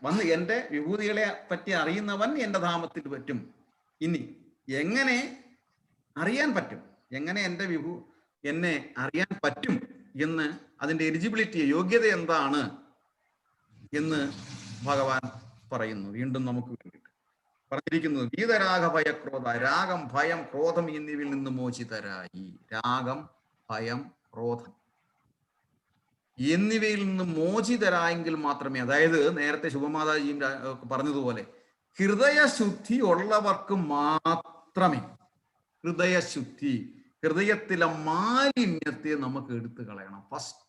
വന്ന് എന്റെ വിഭൂതികളെ പറ്റി അറിയുന്നവൻ എന്റെ ധാമത്തിൽ പറ്റും. ഇനി എങ്ങനെ അറിയാൻ പറ്റും, എങ്ങനെ എന്നെ അറിയാൻ പറ്റും എന്ന്, അതിന്റെ എലിജിബിലിറ്റി, യോഗ്യത എന്താണ് എന്ന് ഭഗവാൻ പറയുന്നു. വീണ്ടും നമുക്ക് വേണ്ടിയിട്ട് പറഞ്ഞിരിക്കുന്നത് വീതരാഗ ഭയക്രോധ, രാഗം ഭയം ക്രോധം എന്നിവയിൽ നിന്ന് മോചിതരായി. രാഗം ഭയം ക്രോധം എന്നിവയിൽ നിന്ന് മോചിതരായെങ്കിൽ മാത്രമേ, അതായത് നേരത്തെ ശുഭമാതാജിയും പറഞ്ഞതുപോലെ ഹൃദയശുദ്ധി ഉള്ളവർക്ക് മാത്രമേ, ഹൃദയശുദ്ധി, ഹൃദയത്തിലെ മാലിന്യത്തെ നമുക്ക് എടുത്തു കളയണം. ഫസ്റ്റ്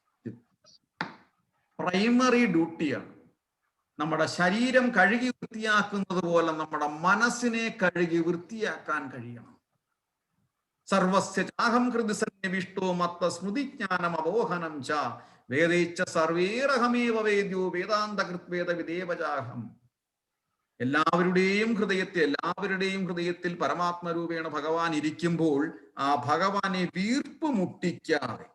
പ്രൈമറി ഡ്യൂട്ടിയാണ്. നമ്മുടെ ശരീരം കഴുകി വൃത്തിയാക്കുന്നത് പോലെ നമ്മുടെ മനസ്സിനെ കഴുകി വൃത്തിയാക്കാൻ കഴിയണം. സർവസ്യ ചാഹം ഹൃദി സന്നിവിഷ്ടോ മത്ത സ്മൃതിജ്ഞാനം അബോഹനം ച വേദൈച്ച സർവേരഹമേവ വേദ്യോ വേദാന്തകൃത്വേദ വിദേവചാഹം. എല്ലാവരുടെയും ഹൃദയത്തിൽ പരമാത്മരൂപേണ ഭഗവാൻ ഇരിക്കുമ്പോൾ ആ ഭഗവാനെ വീർപ്പ് മുട്ടിക്കാതെ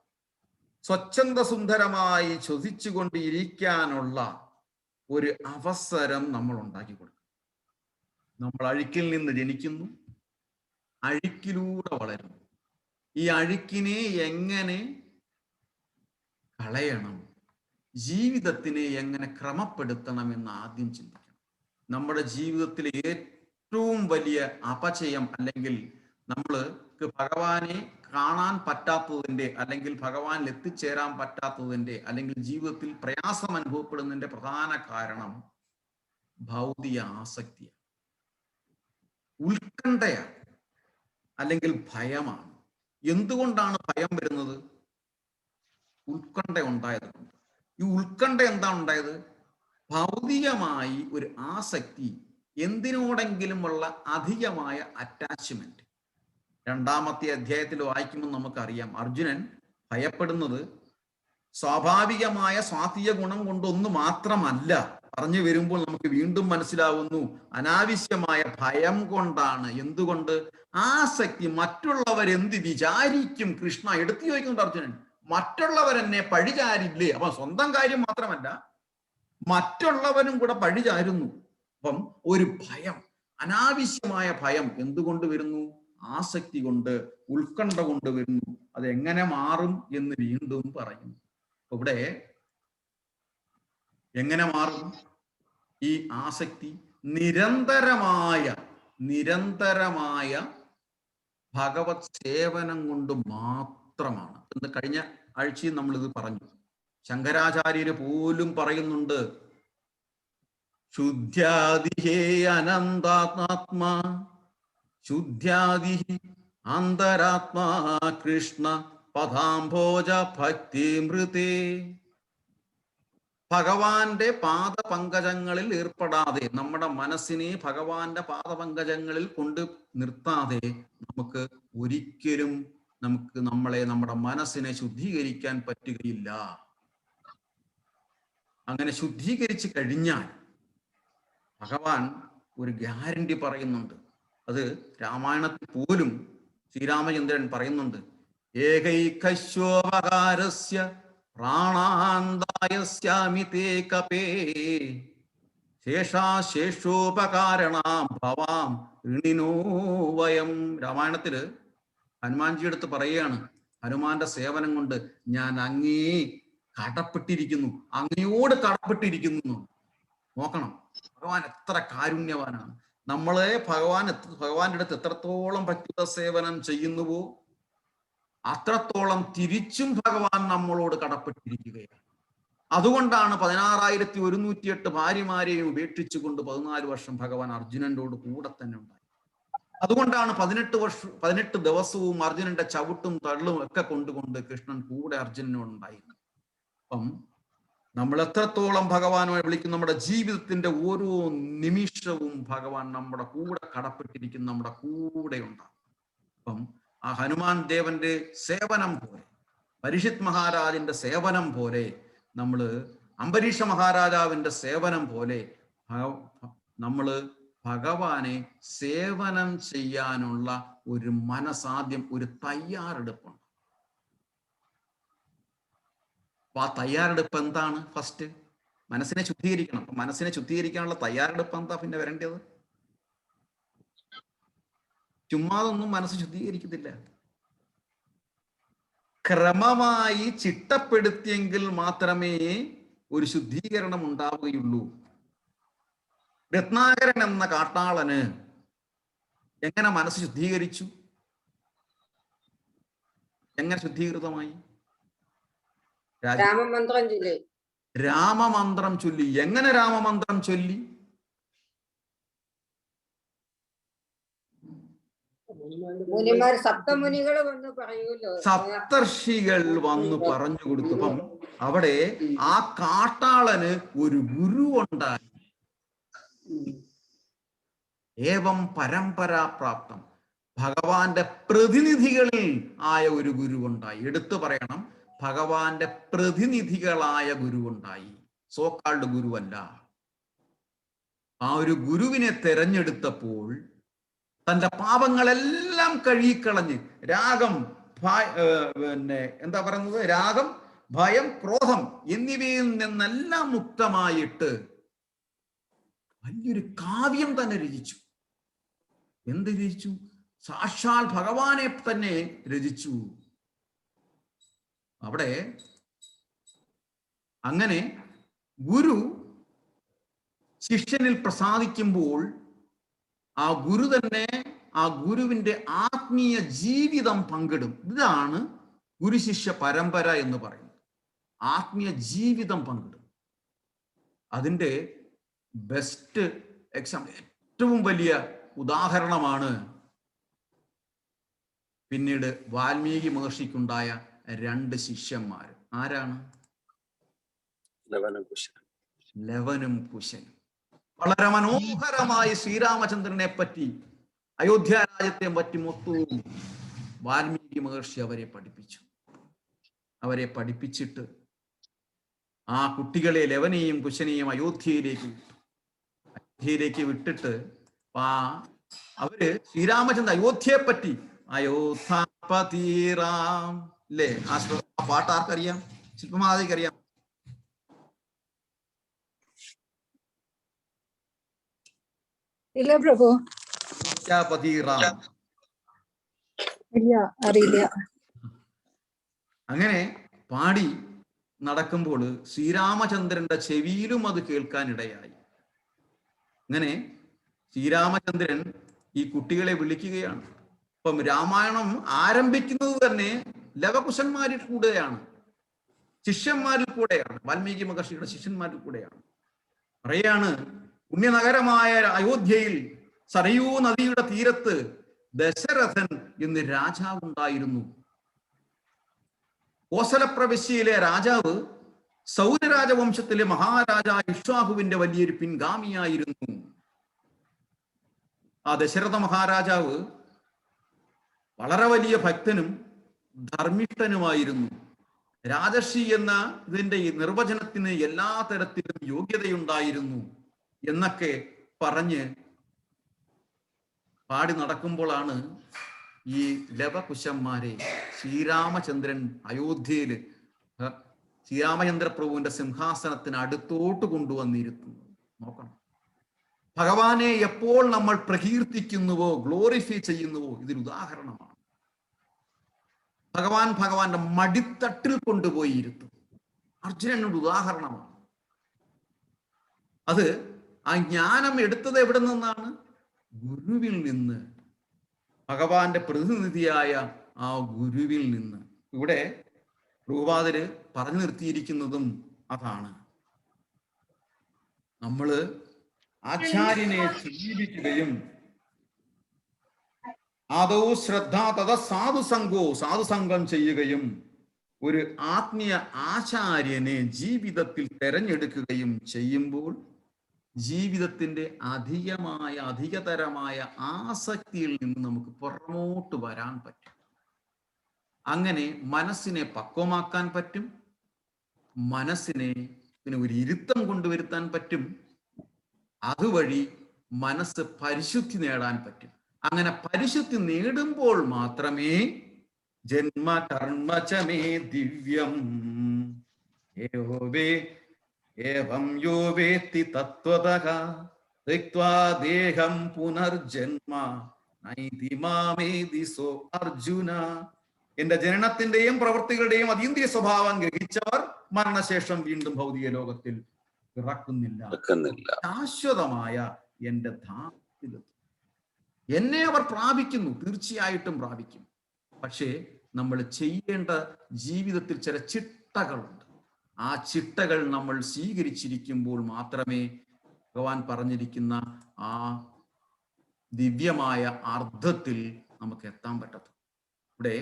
സ്വച്ഛന്ദ സുന്ദരമായി ശ്വസിച്ചുകൊണ്ട് ഇരിക്കാനുള്ള ഒരു അവസരം നമ്മൾ ഉണ്ടാക്കി കൊടുക്കും. നമ്മൾ അഴുക്കിൽ നിന്ന് ജനിക്കുന്നു, അഴുക്കിലൂടെ വളരുന്നു. ഈ അഴുക്കിനെ എങ്ങനെ കളയണം, ജീവിതത്തിനെ എങ്ങനെ ക്രമപ്പെടുത്തണം എന്ന് ആദ്യം ചിന്തിക്കണം. നമ്മുടെ ജീവിതത്തിലെ ഏറ്റവും വലിയ അപചയം, അല്ലെങ്കിൽ നമ്മൾക്ക് ഭഗവാനെ കാണാൻ പറ്റാത്തതിൻ്റെ, അല്ലെങ്കിൽ ഭഗവാനിൽ എത്തിച്ചേരാൻ പറ്റാത്തതിൻ്റെ, അല്ലെങ്കിൽ ജീവിതത്തിൽ പ്രയാസം അനുഭവപ്പെടുന്നതിൻ്റെ പ്രധാന കാരണം ഭൗതിക ആസക്തിയാണ്, ഉത്കണ്ഠയാണ്, അല്ലെങ്കിൽ ഭയമാണ്. എന്തുകൊണ്ടാണ് ഭയം വരുന്നത്? ഉത്കണ്ഠ ഉണ്ടായതുകൊണ്ട്. ഈ ഉത്കണ്ഠ എന്താണ് ഉണ്ടായത്? ഭൗതികമായി ഒരു ആസക്തി, എന്തിനോടെങ്കിലുമുള്ള അധികമായ അറ്റാച്ച്മെന്റ്. 2-ാമത്തെ അധ്യായത്തിൽ വായിക്കുമ്പോൾ നമുക്കറിയാം, അർജുനൻ ഭയപ്പെടുന്നത് സ്വാഭാവികമായ സ്വാതീയ ഗുണം കൊണ്ടൊന്നു മാത്രമല്ല. പറഞ്ഞു വരുമ്പോൾ നമുക്ക് വീണ്ടും മനസ്സിലാവുന്നു, അനാവശ്യമായ ഭയം കൊണ്ടാണ്. എന്തുകൊണ്ട്? ആസക്തി. മറ്റുള്ളവരെന്ത് വിചാരിക്കും? കൃഷ്ണ എടുത്തു ചോദിക്കുന്നുണ്ട് അർജുനൻ. മറ്റുള്ളവരെന്നെ പഴിചാരില്ലേ? അപ്പൊ സ്വന്തം കാര്യം മാത്രമല്ല, മറ്റുള്ളവരും കൂടെ പഴിചാരുന്നു. അപ്പം ഒരു ഭയം, അനാവശ്യമായ ഭയം എന്തുകൊണ്ട് വരുന്നു? ആസക്തി കൊണ്ട്, ഉത്കണ്ഠ കൊണ്ട് വരുന്നു. അത് എങ്ങനെ മാറും എന്ന് വീണ്ടും പറയുന്നു. ഇവിടെ എങ്ങനെ മാറും ഈ ആസക്തി? നിരന്തരമായ ഭഗവത് സേവനം കൊണ്ട് മാത്രമാണ്. എന്ന് കഴിഞ്ഞ ആഴ്ചയിൽ നമ്മൾ ഇത് പറഞ്ഞു. ശങ്കരാചാര്യര് പോലും പറയുന്നുണ്ട്, ശുദ്ധ്യാദിഹേ അനന്താത്മാ ശുദ്ധ്യാദി അന്തരാത്മാ കൃഷ്ണ പദാംഭോജ ഭക്തി മൃതേ. ഭഗവാന്റെ പാദപങ്കജങ്ങളിൽ ഏർപ്പെടാതെ, നമ്മുടെ മനസ്സിനെ ഭഗവാന്റെ പാദപങ്കജങ്ങളിൽ കൊണ്ട് നിർത്താതെ നമുക്ക് ഒരിക്കലും നമ്മുടെ മനസ്സിനെ ശുദ്ധീകരിക്കാൻ പറ്റുകയില്ല. അങ്ങനെ ശുദ്ധീകരിച്ചു കഴിഞ്ഞാൽ ഭഗവാൻ ഒരു ഗ്യാരണ്ടി പറയുന്നുണ്ട്. അത് രാമായണത്തിൽ പോലും ശ്രീരാമചന്ദ്രൻ പറയുന്നുണ്ട്, ഏകൈകശ്യോപകാരസ്യ പ്രാണാന്തായസ്യാമി തേ കപേ ശേഷോപകാരണാം ഭവാം ഋണിനോ വയം. രാമായണത്തില് ഹനുമാൻജി എടുത്ത് പറയുകയാണ്, ഹനുമാന്റെ സേവനം കൊണ്ട് ഞാൻ അങ്ങയോട് കടപ്പെട്ടിരിക്കുന്നു. നോക്കണം, ഭഗവാൻ എത്ര കാരുണ്യവാനാണ്. നമ്മളെ ഭഗവാന്റെ അടുത്ത് എത്രത്തോളം ഭക്തിയുത സേവനം ചെയ്യുന്നുവോ അത്രത്തോളം തിരിച്ചും ഭഗവാൻ നമ്മളോട് കടപ്പെട്ടിരിക്കുകയാണ്. അതുകൊണ്ടാണ് 16,108 ഭാര്യമാരെയും ഉപേക്ഷിച്ചുകൊണ്ട് 14 വർഷം ഭഗവാൻ അർജുനനോട് കൂടെ തന്നെ ഉണ്ടായി. അതുകൊണ്ടാണ് 18 ദിവസവും അർജുനന്റെ ചവിട്ടും തള്ളും ഒക്കെ കൊണ്ടുകൊണ്ട് കൃഷ്ണൻ കൂടെ അർജുനനോടുണ്ടായിരുന്നു. അപ്പം നമ്മൾ എത്രത്തോളം ഭഗവാനെ വിളിക്കും, നമ്മുടെ ജീവിതത്തിന്റെ ഓരോ നിമിഷവും ഭഗവാൻ നമ്മുടെ കൂടെ കടപ്പെട്ടിരിക്കും, നമ്മുടെ കൂടെ ഉണ്ടാകും. അപ്പം ആ ഹനുമാൻ ദേവന്റെ സേവനം പോലെ, പരീക്ഷിത് മഹാരാജന്റെ സേവനം പോലെ, നമ്മള് അംബരീഷ മഹാരാജാവിന്റെ സേവനം പോലെ നമ്മള് ഭഗവാനെ സേവനം ചെയ്യാനുള്ള ഒരു മനസാദ്യം, ഒരു തയ്യാറെടുപ്പുണ്ട്. അപ്പൊ ആ തയ്യാറെടുപ്പ് എന്താണ്? ഫസ്റ്റ് മനസ്സിനെ ശുദ്ധീകരിക്കണം. അപ്പൊ മനസ്സിനെ ശുദ്ധീകരിക്കാനുള്ള തയ്യാറെടുപ്പ് എന്താ പിന്നെ വരേണ്ടത്? ചുമ്മാതൊന്നും മനസ്സ് ശുദ്ധീകരിക്കത്തില്ല. ക്രമമായി ചിട്ടപ്പെടുത്തിയെങ്കിൽ മാത്രമേ ഒരു ശുദ്ധീകരണം ഉണ്ടാവുകയുള്ളൂ. രത്നാകരൻ എന്ന കാട്ടാളന് എങ്ങനെ മനസ്സ് രാമമന്ത്രം ചൊല്ലി. രാമമന്ത്രം ചൊല്ലി. എങ്ങനെ രാമമന്ത്രം ചൊല്ലി? മുനിമാർ സപ്തമുനികൾ വന്ന് പറയൂലോ, സപ്തർഷികൾ വന്നു പറഞ്ഞു കൊടുത്തപ്പം അവിടെ ആ കാട്ടാളന് ഒരു ഗുരു ഉണ്ടായി. ഏവം പരമ്പരാപ്രാപ്തം, ഭഗവാന്റെ പ്രതിനിധികളിൽ ആയ ഒരു ഗുരുവുണ്ടായി. എടുത്തു പറയണം, ഭഗവാന്റെ പ്രതിനിധികളായ ഗുരുവുണ്ടായി. സോക്കാൾഡ് ഗുരുവല്ല. ആ ഒരു ഗുരുവിനെ തെരഞ്ഞെടുത്തപ്പോൾ തന്റെ പാപങ്ങളെല്ലാം കഴുകിക്കളഞ്ഞ് രാഗം, എന്താ പറയുന്നത്, രാഗം, ഭയം, ക്രോധം എന്നിവയിൽ നിന്നെല്ലാം മുക്തമായിട്ട് വലിയൊരു കാവ്യം തന്നെ രചിച്ചു. എന്ത് രചിച്ചു? സാക്ഷാൽ ഭഗവാനെ തന്നെ രചിച്ചു. അവിടെ അങ്ങനെ ഗുരു ശിഷ്യനിൽ പ്രസാദിക്കുമ്പോൾ ആ ഗുരു തന്നെ ആ ഗുരുവിന്റെ ആത്മീയ ജീവിതം പങ്കിടും. ഇതാണ് ഗുരു ശിഷ്യ പരമ്പര എന്ന് പറയുന്നത്. ആത്മീയ ജീവിതം പങ്കിടും. അതിൻ്റെ ബെസ്റ്റ് എക്സാമ്പിൾ, ഏറ്റവും വലിയ ഉദാഹരണമാണ് പിന്നീട് വാൽമീകി മഹർഷിക്കുണ്ടായ 2 ശിഷ്യന്മാർ. ആരാണ്? ലവനും കുശനും. വളരെ മനോഹരമായി ശ്രീരാമചന്ദ്രനെ പറ്റി, അയോധ്യ രാജ്യത്തെ പറ്റി മൊത്തവും വാൽമീകി മഹർഷി അവരെ പഠിപ്പിച്ചു. അവരെ പഠിപ്പിച്ചിട്ട് ആ കുട്ടികളെ, ലവനെയും കുശനെയും അയോധ്യയിലേക്ക് വിട്ടിട്ട് അവര് ശ്രീരാമചന്ദ്രൻ അയോധ്യയെ പറ്റി, അയോധ്യാപതി റാം അല്ലേ, ആ പാട്ട് ആർക്കറിയാം? ശില്പമാതിക്കറിയാം. ഇല്ല പ്രഭു, അയോധ്യാപതി റാം ഇല്ല, അറിയില്ല. അങ്ങനെ പാടി നടക്കുമ്പോൾ ശ്രീരാമചന്ദ്രന്റെ ചെവിയിലും അത് കേൾക്കാനിടയായി. അങ്ങനെ ശ്രീരാമചന്ദ്രൻ ഈ കുട്ടികളെ വിളിക്കുകയാണ്. അപ്പം രാമായണം ആരംഭിക്കുന്നത് തന്നെ ലവകുശന്മാരിൽ കൂടെയാണ്, ശിഷ്യന്മാരിൽ കൂടെയാണ്, വാൽമീകി മഹർഷിയുടെ ശിഷ്യന്മാരിൽ കൂടെയാണ്. പറയാണ്, പുണ്യനഗരമായ അയോധ്യയിൽ സരയൂ നദിയുടെ തീരത്ത് ദശരഥൻ എന്ന് രാജാവുണ്ടായിരുന്നു. കോസലപ്രവിശ്യയിലെ രാജാവ് സൗരരാജവംശത്തിലെ മഹാരാജ ഇക്ഷ്വാകുവിന്റെ വലിയൊരു പിൻഗാമിയായിരുന്നു. ആ ദശരഥ മഹാരാജാവ് വളരെ വലിയ ഭക്തനും ധർമ്മിഷ്ഠനുമായിരുന്നു. രാജർഷി എന്ന ഇതിന്റെ ഈ നിർവചനത്തിന് എല്ലാ തരത്തിലും യോഗ്യതയുണ്ടായിരുന്നു എന്നൊക്കെ പറഞ്ഞ് പാടി നടക്കുമ്പോഴാണ് ഈ ലവകുശന്മാരെ ശ്രീരാമചന്ദ്രൻ അയോധ്യയില് ശ്രീരാമചന്ദ്ര പ്രഭുവിന്റെ സിംഹാസനത്തിന് അടുത്തോട്ട് കൊണ്ടുവന്നിരുത്തുന്നു. നോക്കണം, ഭഗവാനെ എപ്പോൾ നമ്മൾ പ്രകീർത്തിക്കുന്നുവോ, ഗ്ലോറിഫൈ ചെയ്യുന്നുവോ, ഇതിന് ഉദാഹരണമാണ്. ഭഗവാന്റെ മടിത്തട്ടിൽ കൊണ്ടുപോയി ഇരുത്തും. അർജുനനൊരു ഉദാഹരണമാണ്. അത് ആ ജ്ഞാനം എടുത്തത് എവിടെ നിന്നാണ്? ഗുരുവിൽ നിന്ന്, ഭഗവാന്റെ പ്രതിനിധിയായ ആ ഗുരുവിൽ നിന്ന്. ഇവിടെ പ്രഭുപാദര് പറഞ്ഞു നിർത്തിയിരിക്കുന്നതും അതാണ്. നമ്മള് ആചാര്യനെ സമീപിക്കുകയും ആദോ ശ്രദ്ധ തഥ സാധുസംഗം ചെയ്യുകയും ഒരു ആത്മീയ ആചാര്യനെ ജീവിതത്തിൽ തെരഞ്ഞെടുക്കുകയും ചെയ്യുമ്പോൾ ജീവിതത്തിന്റെ അധികതരമായ ആസക്തിയിൽ നിന്ന് നമുക്ക് പുറമോട്ട് വരാൻ പറ്റും. അങ്ങനെ മനസ്സിനെ പക്വമാക്കാൻ പറ്റും, മനസ്സിനെ ഒരു ഇരുത്തം കൊണ്ടുവരുത്താൻ പറ്റും. അതുവഴി മനസ്സ് പരിശുദ്ധി നേടാൻ പറ്റും. അങ്ങനെ പരിശുദ്ധി നേടുമ്പോൾ മാത്രമേ ജന്മ കർമ്മചമേ ദിവ്യം ഏവം യോ വേത്തി തത്വതഃ ത്യക്ത്വാ ദേഹം പുനർജന്മ നൈതി മാമേതി സോ അർജുന. എന്റെ ജനനത്തിന്റെയും പ്രവൃത്തികളുടെയും അതീന്ദ്രിയ സ്വഭാവം ഗ്രഹിച്ചവർ മരണശേഷം വീണ്ടും ഭൗതിക ലോകത്തിൽ പിറക്കുന്നില്ല. ശാശ്വതമായ എന്റെ ധാമത്തിലെത്തും. എന്നെ അവർ പ്രാപിക്കുന്നു, തീർച്ചയായിട്ടും പ്രാപിക്കും. പക്ഷേ നമ്മൾ ചെയ്യേണ്ട ജീവിതത്തിൽ ചില ചിട്ടകളുണ്ട്. ആ ചിട്ടകൾ നമ്മൾ സ്വീകരിച്ചിരിക്കുമ്പോൾ മാത്രമേ ഭഗവാൻ പറഞ്ഞിരിക്കുന്ന ആ ദിവ്യമായ അർത്ഥത്തിൽ നമുക്ക് എത്താൻ പറ്റത്തുള്ളൂ. ഇവിടെ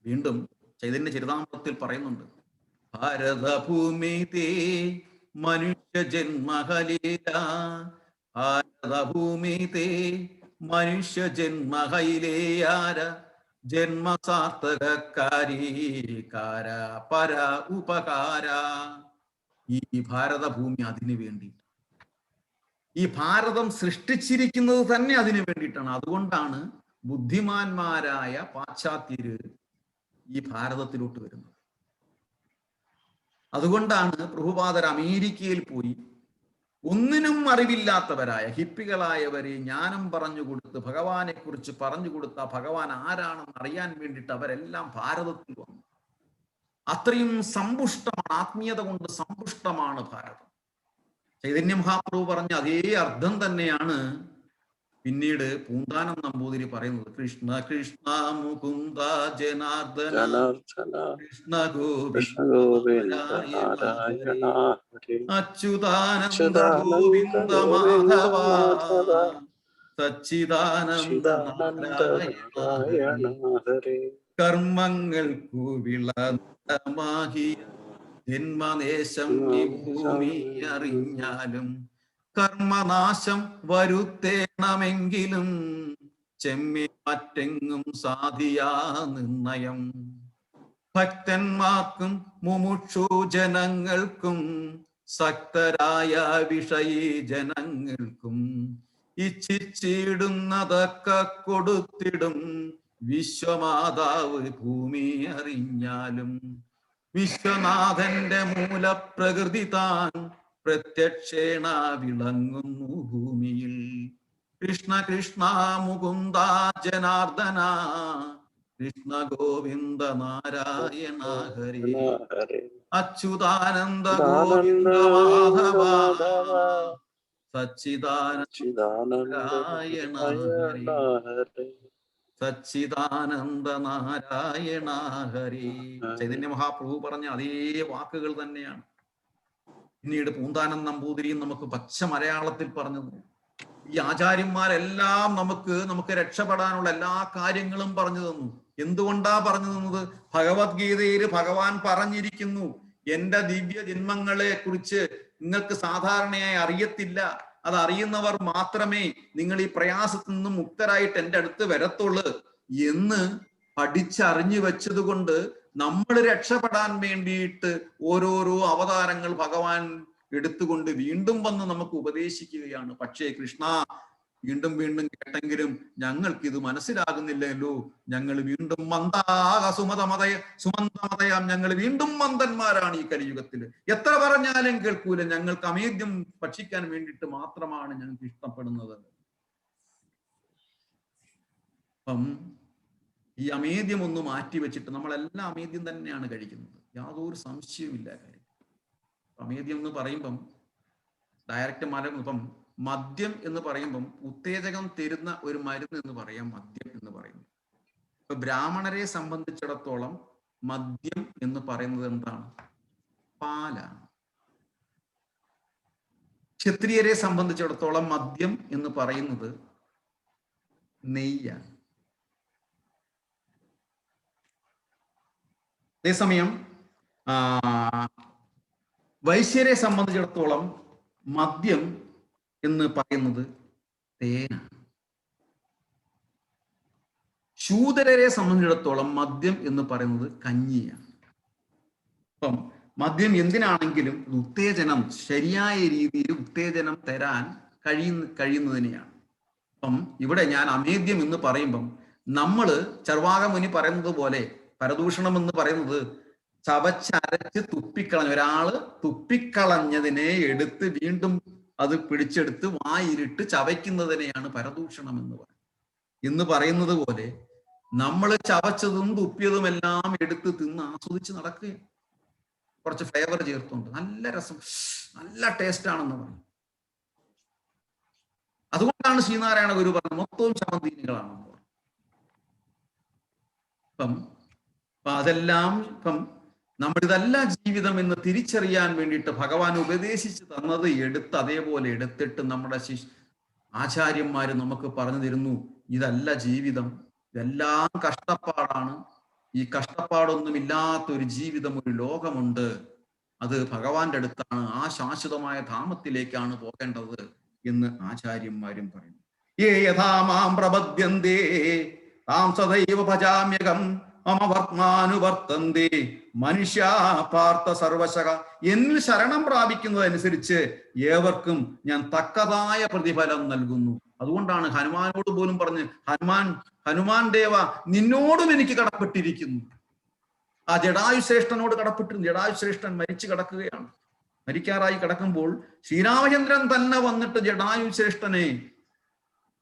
വീണ്ടും ചൈതന്യ ചരിതാമൃതത്തിൽ പറയുന്നുണ്ട്, ഭാരതഭൂമി തേ മനുഷ്യ ജന്മഹലീല, ഭാരതഭൂമി തേ മനുഷ്യ ജന്മഹൈലേയാര ജന്മസാർത്ഥകാരീകാര പര ഉപകാര. ഈ ഭാരതഭൂമി അതിനു വേണ്ടി, ഈ ഭാരതം സൃഷ്ടിച്ചിരിക്കുന്നത് തന്നെ അതിനു വേണ്ടിയിട്ടാണ്. അതുകൊണ്ടാണ് ബുദ്ധിമാന്മാരായ പാശ്ചാത്യര് ഈ ഭാരതത്തിലോട്ട് വരുന്നത്. അതുകൊണ്ടാണ് പ്രഭുപാദർ അമേരിക്കയിൽ പോയി ഒന്നിനും അറിവില്ലാത്തവരായ ഹിപ്പികളായവരെ ജ്ഞാനം പറഞ്ഞു കൊടുത്ത് ഭഗവാനെ കുറിച്ച് പറഞ്ഞു കൊടുത്ത ഭഗവാൻ ആരാണെന്ന് അറിയാൻ വേണ്ടിയിട്ട് അവരെല്ലാം ഭാരതത്തിൽ വന്നു. അത്രയും സമ്പുഷ്ടമാണ്, ആത്മീയത കൊണ്ട് സമ്പുഷ്ടമാണ് ഭാരതം. ചൈതന്യ മഹാപ്രഭു പറഞ്ഞ അതേ അർത്ഥം തന്നെയാണ് പിന്നീട് പൂന്താനം നമ്പൂതിരി പറയുന്നത്. കൃഷ്ണ കൃഷ്ണ മുകുന്ദ ജനാർദ്ദന കൃഷ്ണ ഗോവിന്ദ അച്യുതാനന്ദ ഗോവിന്ദ മാധവ സച്ചിദാനന്ദ നാരായണ കർമ്മങ്ങൾക്കു വിളമാകിയ ജന്മദേശം ഈ ഭൂമി അറിഞ്ഞാലും കർമ്മനാശം വരുത്തേണമെങ്കിലും ചെമ്മി മറ്റെങ്ങും സാധിയാ നിർണയം. ഭക്തന്മാർക്കും മുമുക്ഷു ജനങ്ങൾക്കും സക്തരായ വിഷയീ ജനങ്ങൾക്കും ഇച്ഛിച്ചിടുന്നതൊക്കെ കൊടുത്തിടും വിശ്വമാതാവ് ഭൂമി അറിഞ്ഞാലും. വിശ്വനാഥന്റെ മൂലപ്രകൃതി താൻ പ്രത്യക്ഷേണ വിളങ്ങുന്നു ഭൂമിയിൽ. കൃഷ്ണ കൃഷ്ണ മുകുന്ദ ജനാർദ്ദന കൃഷ്ണ ഗോവിന്ദ നാരായണ ഹരി അച്യുതാനന്ദ ഗോവിന്ദ മാധവ സച്ചിദാനന്ദ നാരായണ ഹരി സച്ചിദാനന്ദ നാരായണ ഹരി. ചൈതന്യ മഹാപ്രഭു പറഞ്ഞ അതേ വാക്കുകൾ തന്നെയാണ് പിന്നീട് പൂന്താനം നമ്പൂതിരിയും നമുക്ക് പച്ച മലയാളത്തിൽ പറഞ്ഞു. ഈ ആചാര്യന്മാരെല്ലാം നമുക്ക് രക്ഷപ്പെടാനുള്ള എല്ലാ കാര്യങ്ങളും പറഞ്ഞു തന്നു. എന്തുകൊണ്ടാ പറഞ്ഞു തന്നത്? ഭഗവത്ഗീതയിൽ ഭഗവാൻ പറഞ്ഞിരിക്കുന്നു, എന്റെ ദിവ്യ ജന്മങ്ങളെ കുറിച്ച് നിങ്ങൾക്ക് സാധാരണയായി അറിയത്തില്ല, അത് അറിയുന്നവർ മാത്രമേ നിങ്ങൾ ഈ പ്രയാസത്തിൽ നിന്നും മുക്തരായിട്ട് എൻ്റെ അടുത്ത് വരത്തുള്ളൂ എന്ന് പഠിച്ചറിഞ്ഞു വെച്ചത് കൊണ്ട് നമ്മൾ രക്ഷപ്പെടാൻ വേണ്ടിയിട്ട് ഓരോരോ അവതാരങ്ങൾ ഭഗവാൻ എടുത്തുകൊണ്ട് വീണ്ടും വന്ന് നമുക്ക് ഉപദേശിക്കുകയാണ്. പക്ഷേ കൃഷ്ണ, വീണ്ടും വീണ്ടും കേട്ടെങ്കിലും ഞങ്ങൾക്കിത് മനസ്സിലാകുന്നില്ലല്ലോ. ഞങ്ങൾ വീണ്ടും സുമന്തമതയാം, ഞങ്ങൾ വീണ്ടും മന്ദന്മാരാണ് ഈ കലിയുഗത്തിൽ. എത്ര പറഞ്ഞാലും കേൾക്കൂല. ഞങ്ങൾക്ക് അമേദ്യം ഭക്ഷിക്കാൻ വേണ്ടിയിട്ട് മാത്രമാണ് ഞങ്ങൾക്ക് ഇഷ്ടപ്പെടുന്നത്. അപ്പം ഈ അമേദ്യം ഒന്ന് മാറ്റി വെച്ചിട്ട് നമ്മളെല്ലാം അമേദ്യം തന്നെയാണ് കഴിക്കുന്നത്, യാതൊരു സംശയവുമില്ല കാര്യം. അമേദ്യം എന്ന് പറയുമ്പം ഡയറക്റ്റ് ഇപ്പം മദ്യം എന്ന് പറയുമ്പം ഉത്തേജകം തരുന്ന ഒരു മരുന്ന് എന്ന് പറയാം മദ്യം എന്ന് പറയുന്നത്. ഇപ്പൊ ബ്രാഹ്മണരെ സംബന്ധിച്ചിടത്തോളം മദ്യം എന്ന് പറയുന്നത് എന്താണ്? പാലാണ്. ക്ഷത്രിയരെ സംബന്ധിച്ചിടത്തോളം മദ്യം എന്ന് പറയുന്നത് നെയ്യാണ്. അതേസമയം വൈശ്യരെ സംബന്ധിച്ചിടത്തോളം മദ്യം എന്ന് പറയുന്നത് തേനാണ്. ശൂദ്രരെ സംബന്ധിച്ചിടത്തോളം മദ്യം എന്ന് പറയുന്നത് കഞ്ഞിയാണ്. അപ്പം മദ്യം എന്തിനാണെങ്കിലും ഉത്തേജനം, ശരിയായ രീതിയിൽ ഉത്തേജനം തരാൻ കഴിയുന്നതിനെയാണ്. അപ്പം ഇവിടെ ഞാൻ അമേദ്യം എന്ന് പറയുമ്പം ചർവാക മുനി പറയുന്നത് പോലെ പരദൂഷണം എന്ന് പറയുന്നത് ചവച്ചരച്ച് തുപ്പിക്കളഞ്ഞ ഒരാള് തുപ്പിക്കളഞ്ഞതിനെ എടുത്ത് വീണ്ടും അത് പിടിച്ചെടുത്ത് വായിരിട്ട് ചവയ്ക്കുന്നതിനെയാണ് പരദൂഷണം എന്ന് പറയുന്നത് പോലെ നമ്മൾ ചവച്ചതും തുപ്പിയതുമെല്ലാം എടുത്ത് തിന്ന് ആസ്വദിച്ച് നടക്കുക. കുറച്ച് ഫ്ലേവർ ചേർത്തുണ്ട്, നല്ല രസം, നല്ല ടേസ്റ്റ് ആണെന്ന് പറഞ്ഞു. അതുകൊണ്ടാണ് ശ്രീനാരായണ ഗുരു പറഞ്ഞത് മൊത്തവും ശവന്തീനികളാണെന്ന് പറഞ്ഞു. അതെല്ലാം നമ്മൾ ഇതല്ല ജീവിതം എന്ന് തിരിച്ചറിയാൻ വേണ്ടിയിട്ട് ഭഗവാൻ ഉപദേശിച്ച് തന്നത് എടുത്ത് അതേപോലെ എടുത്തിട്ട് നമ്മുടെ ആചാര്യന്മാര് നമുക്ക് പറഞ്ഞു തരുന്നു, ഇതല്ല ജീവിതം, ഇതെല്ലാം കഷ്ടപ്പാടാണ്. ഈ കഷ്ടപ്പാടൊന്നും ഇല്ലാത്ത ഒരു ജീവിതം, ഒരു ലോകമുണ്ട്, അത് ഭഗവാന്റെ അടുത്താണ്, ആ ശാശ്വതമായ ധാമത്തിലേക്കാണ് പോകേണ്ടത് എന്ന് ആചാര്യന്മാരും പറയുന്നു. യേ യഥാ മാം പ്രപദ്യന്തേ താം സദൈവ ഭജാമ്യകം മമ വർത്തമാനുവർത്തന്തേ മനുഷ്യാ പാർത്ഥ സർവശക. എന്നിൽ ശരണം പ്രാപിക്കുന്നതനുസരിച്ച് ഏവർക്കും ഞാൻ തക്കതായ പ്രതിഫലം നൽകുന്നു. അതുകൊണ്ടാണ് ഹനുമാനോട് പോലും പറഞ്ഞ്, ഹനുമാൻ ദേവ നിന്നോടും എനിക്ക് കടപ്പെട്ടിരിക്കുന്നു. ആ ജടായു ശ്രേഷ്ഠനോട് കടപ്പെട്ടിരുന്നു. ജടായു ശ്രേഷ്ഠൻ മരിച്ചു കിടക്കുകയാണ്. മരിക്കാറായി കിടക്കുമ്പോൾ ശ്രീരാമചന്ദ്രൻ തന്നെ വന്നിട്ട് ജടായു ശ്രേഷ്ഠനെ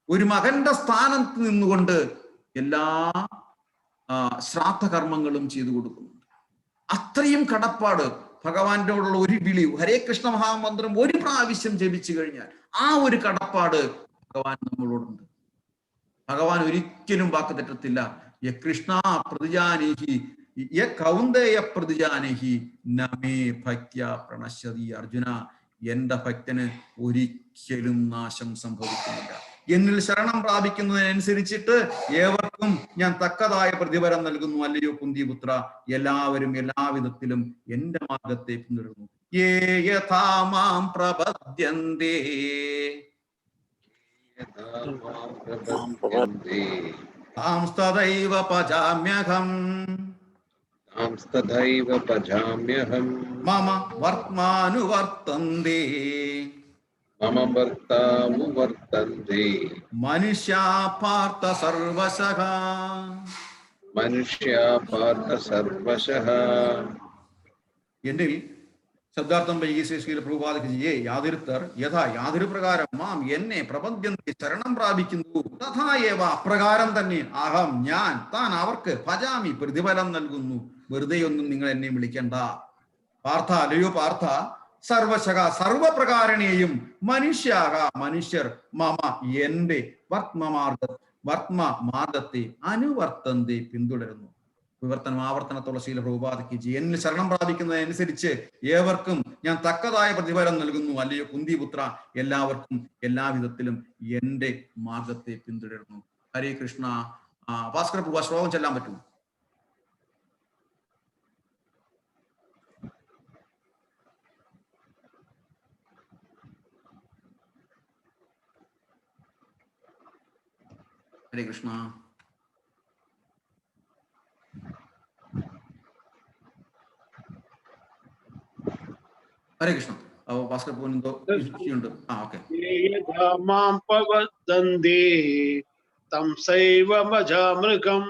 ഒരു മകന്റെ സ്ഥാനത്ത് നിന്നുകൊണ്ട് എല്ലാ ശ്രാദ്ധകർമ്മങ്ങളും ചെയ്തു കൊടുക്കുന്നുണ്ട്. അത്രയും കടപ്പാട് ഭഗവാന്റോടുള്ള ഒരു വിളി, ഹരേ കൃഷ്ണ മഹാമന്ത്രം ഒരു പ്രാവശ്യം ജപിച്ചു കഴിഞ്ഞാൽ ആ ഒരു കടപ്പാട് ഭഗവാൻ നമ്മളോടുണ്ട്. ഭഗവാൻ ഒരിക്കലും വാക്ക് തെറ്റത്തില്ല. യ കൃഷ്ണ പ്രതിജാനേഹി യ കൗന്ദേയ പ്രതിജാനേഹി നമേ ഭക്ത്യ പ്രണശ്യതി. അർജുന, എന്റെ ഭക്തന് ഒരിക്കലും നാശം സംഭവിക്കുന്നില്ല. എന്നിൽ ശരണം പ്രാപിക്കുന്നതിനനുസരിച്ചിട്ട് ഏവർക്കും ഞാൻ തക്കതായ പ്രതിഫലം നൽകുന്നു. അല്ലയോ കുന്തിപുത്ര, എല്ലാവരും എല്ലാവിധത്തിലും എന്റെ മാർഗത്തെ പിന്തുടരുന്നു. യേ യഥാ മാം പ്രപദ്യന്തേ താം തദൈവ ഭജാമ്യഹം മമ വർത്തമാനുവർത്തന്തേ മമ വർത്താമുവർത്തന്തേ മനുഷ്യാ പാർത്ഥ സർവശഃ. മനുഷ്യാ പാർത്ഥ സർവശഃ. എന്നിൽ ശബ്ദാർത്ഥം വൈകീശ്വര പ്രഭുപാദയെ യാതിരുത്തർ യഥാ യാതൊരു പ്രകാരം മാം എന്നെ പ്രപദ്യന്തി ശരണം പ്രാപിക്കുന്നു തഥാ ഏവ അപ്രകാരം തന്നെ അഹം ഞാൻ താൻ അവർക്ക് ഭജാമി പ്രതിഫലം നൽകുന്നു. വെറുതെ ഒന്നും നിങ്ങൾ എന്നെ വിളിക്കണ്ട. പാർത്ഥ, അല്ലയോ പാർത്ഥ, സർവശക സർവപ്രകാരണേയും മനുഷ്യാക മനുഷ്യർ മമ എന്റെ വർത്തമാർഗത്തെ അനുവർത്തന്തെ പിന്തുടരുന്നു. വിവർത്തനം ആവർത്തനത്തോളം ശീല പ്രഭുപാദയ്ക്ക് ചെയ്യും. എന്നിൽ ശരണം പ്രാപിക്കുന്നതനുസരിച്ച് ഏവർക്കും ഞാൻ തക്കതായ പ്രതിഫലം നൽകുന്നു. അല്ലയോ കുന്തിപുത്ര, എല്ലാവർക്കും എല്ലാവിധത്തിലും എന്റെ മാർഗത്തെ പിന്തുടരുന്നു. ഹരേ കൃഷ്ണ. ഭാസ്കര പ്രഭു ശ്ലോകം ചെല്ലാൻ പറ്റുമോ? ഹരേ കൃഷ്ണ. ഹരേ കൃഷ്ണ. ഭാസ്കർ പൂൻ എന്തോ ഉണ്ട്. ഓക്കെ. മാം പ്രവദന്തി തം സൈവ ഭജാമൃഗം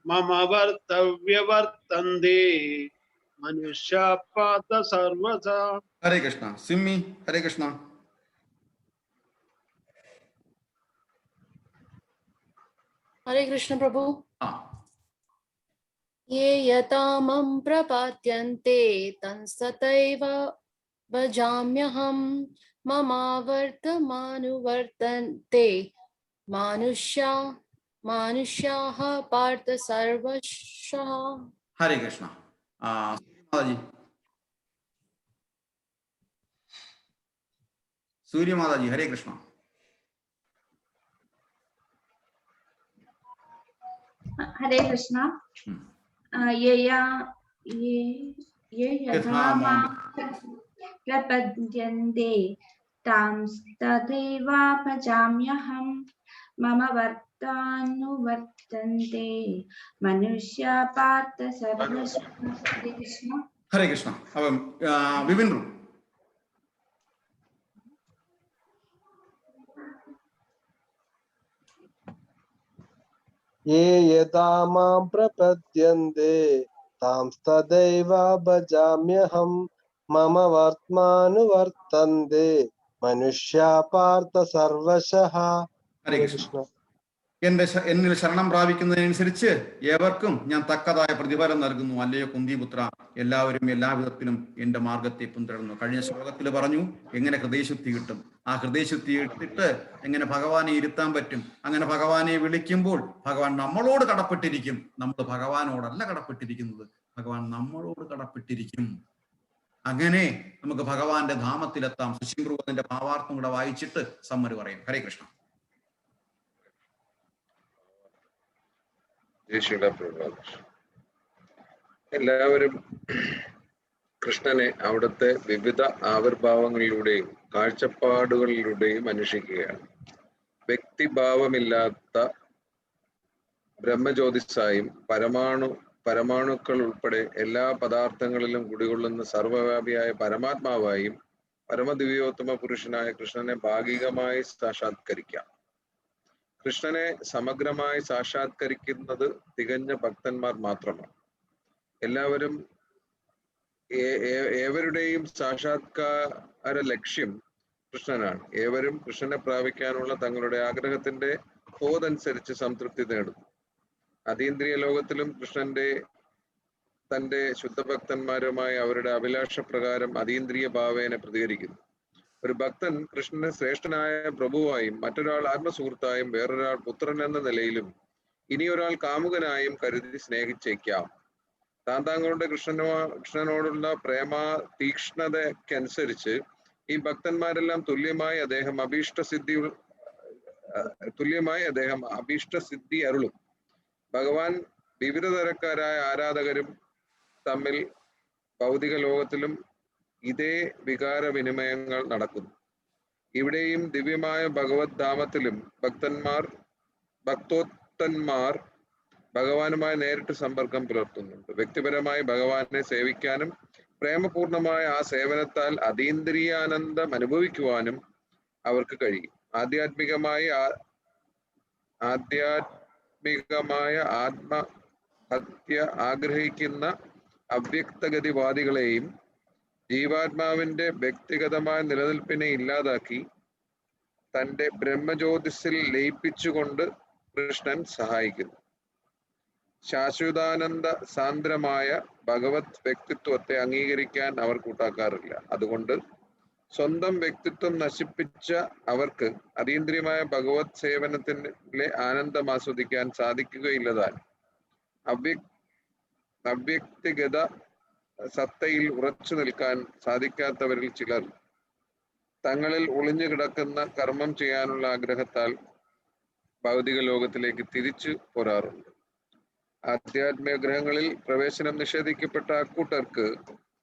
മമ വർത്തവ്യവർത്തന്തി മനുഷ്യാപാത സർവദാ. ഹരേ കൃഷ്ണ. സിമ്മി. ഹരേ കൃഷ്ണ. हरे कृष्ण प्रभु. ये यथा मम प्रपद्यन्ते तंस्तथैव भजाम्यहं ममावर्तमानुवर्तन्ते मानुष्याः पार्थ सर्वशः. हरे कृष्ण. सूर्य माता जी. हरे कृष्ण. हरे कृष्णा. ये यथा मां प्रपद्यन्ते तांस्तथैव भजाम्यहं मम वर्तानुवर्तन्ते मनुष्या पार्थ सर्वशः. हरे कृष्ण. हरे कृष्ण. अब विपिन ये यथा मां प्रपद्यन्ते तांस्तथैव भजाम्यहं मम वर्त्मानुवर्तन्ते मनुष्या पार्थ सर्वशः. हरे कृष्ण. എന്നിൽ ശരണം പ്രാപിക്കുന്നതിനനുസരിച്ച് ഏവർക്കും ഞാൻ തക്കതായ പ്രതിഫലം നൽകുന്നു. അല്ലയോ കുന്തിപുത്ര, എല്ലാവരും എല്ലാവിധത്തിലും എന്റെ മാർഗത്തെ പിന്തുടരുന്നു. കഴിഞ്ഞ ശ്ലോകത്തിൽ പറഞ്ഞു എങ്ങനെ ഹൃദയശുദ്ധി കിട്ടും. ആ ഹൃദയശുദ്ധി എടുത്തിട്ട് എങ്ങനെ ഭഗവാനെ ഇരുത്താൻ പറ്റും. അങ്ങനെ ഭഗവാനെ വിളിക്കുമ്പോൾ ഭഗവാൻ നമ്മളോട് കടപ്പെട്ടിരിക്കും. നമ്മൾ ഭഗവാനോടല്ല കടപ്പെട്ടിരിക്കുന്നത്, ഭഗവാൻ നമ്മളോട് കടപ്പെട്ടിരിക്കും. അങ്ങനെ നമുക്ക് ഭഗവാന്റെ ധാമത്തിലെത്താം. സുശീംപ്രഭുവിന്റെ ഭാവാർത്ഥം കൂടെ വായിച്ചിട്ട് സമ്മറി പറയും. ഹരേ കൃഷ്ണ. എല്ലാവരും കൃഷ്ണനെ അവിടുത്തെ വിവിധ ആവിർഭാവങ്ങളിലൂടെയും കാഴ്ചപ്പാടുകളിലൂടെയും അന്വേഷിക്കുകയാണ്. വ്യക്തിഭാവമില്ലാത്ത ബ്രഹ്മജ്യോതിസായും പരമാണുക്കൾ ഉൾപ്പെടെ എല്ലാ പദാർത്ഥങ്ങളിലും കുടികൊള്ളുന്ന സർവ്വവ്യാപിയായ പരമാത്മാവായും പരമദിവ്യോത്തമ പുരുഷനായ കൃഷ്ണനെ ഭാഗികമായി സാക്ഷാത്കരിക്കാം. കൃഷ്ണനെ സമഗ്രമായി സാക്ഷാത്കരിക്കുന്നത് തികഞ്ഞ ഭക്തന്മാർ മാത്രമാണ്. ഏവരുടെയും സാക്ഷാത്കാര ലക്ഷ്യം കൃഷ്ണനാണ്. ഏവരും കൃഷ്ണനെ പ്രാപിക്കാനുള്ള തങ്ങളുടെ ആഗ്രഹത്തിന്റെ തോതനുസരിച്ച് സംതൃപ്തി നേടുന്നു. അതീന്ദ്രിയ ലോകത്തിലും തന്റെ ശുദ്ധഭക്തന്മാരുമായി അവരുടെ അഭിലാഷപ്രകാരം അതീന്ദ്രിയ ഭാവേന പ്രതികരിക്കുന്നു. ഒരു ഭക്തൻ കൃഷ്ണനെ ശ്രേഷ്ഠനായ പ്രഭുവായും മറ്റൊരാൾ ആത്മസുഹൃത്തായും വേറൊരാൾ പുത്രൻ എന്ന നിലയിലും ഇനിയൊരാൾ കാമുകനായും കരുതി സ്നേഹിച്ചേക്കാം. താങ്കളുടെ കൃഷ്ണനോടുള്ള പ്രേമ തീക്ഷ്ണതയ്ക്കനുസരിച്ച് ഈ ഭക്തന്മാരെല്ലാം തുല്യമായി അദ്ദേഹം അഭീഷ്ടസിദ്ധി അരുളും. ഭഗവാൻ വിവിധ തരക്കാരായ ആരാധകരും തമ്മിൽ ഭൗതിക ലോകത്തിലും ഇതേ വികാര വിനിമയങ്ങൾ നടക്കുന്നു. ഇവിടെയും ദിവ്യമായ ഭഗവത് ധാമത്തിലും ഭക്തോത്തന്മാർ ഭഗവാനുമായി നേരിട്ട് സമ്പർക്കം പുലർത്തുന്നുണ്ട്. വ്യക്തിപരമായി ഭഗവാനെ സേവിക്കാനും പ്രേമപൂർണമായ ആ സേവനത്താൽ അതീന്ദ്രിയാനന്ദം അനുഭവിക്കുവാനും അവർക്ക് കഴിയും. ആധ്യാത്മികമായ ആത്മഹത്യ ആഗ്രഹിക്കുന്ന അവ്യക്തഗതിവാദികളെയും ജീവാത്മാവിന്റെ വ്യക്തിഗതമായ നിലനിൽപ്പിനെ ഇല്ലാതാക്കി തന്റെ ബ്രഹ്മജ്യോതിസിൽ ലയിപ്പിച്ചുകൊണ്ട് കൃഷ്ണൻ സഹായിക്കുന്നു. ശാശ്വതാനന്ദ സാന്ദ്രമായ ഭഗവത് വ്യക്തിത്വത്തെ അംഗീകരിക്കാൻ അവർ കൂട്ടാക്കാറില്ല. അതുകൊണ്ട് സ്വന്തം വ്യക്തിത്വം നശിപ്പിച്ച അവർക്ക് അതീന്ദ്രിയമായ ഭഗവത് സേവനത്തിലെ ആനന്ദം ആസ്വദിക്കാൻ സാധിക്കുകയില്ലതാൻ അവ്യക്തിഗത സത്തയിൽ ഉറച്ചു നിൽക്കാൻ സാധിക്കാത്തവരിൽ ചിലർ തങ്ങളിൽ ഒളിഞ്ഞു കിടക്കുന്ന കർമ്മം ചെയ്യാനുള്ള ആഗ്രഹത്താൽ ഭൗതിക ലോകത്തിലേക്ക് തിരിച്ചു പോരാറുണ്ട്. ആധ്യാത്മിക ഗ്രഹങ്ങളിൽ പ്രവേശനം നിഷേധിക്കപ്പെട്ട അക്കൂട്ടർക്ക്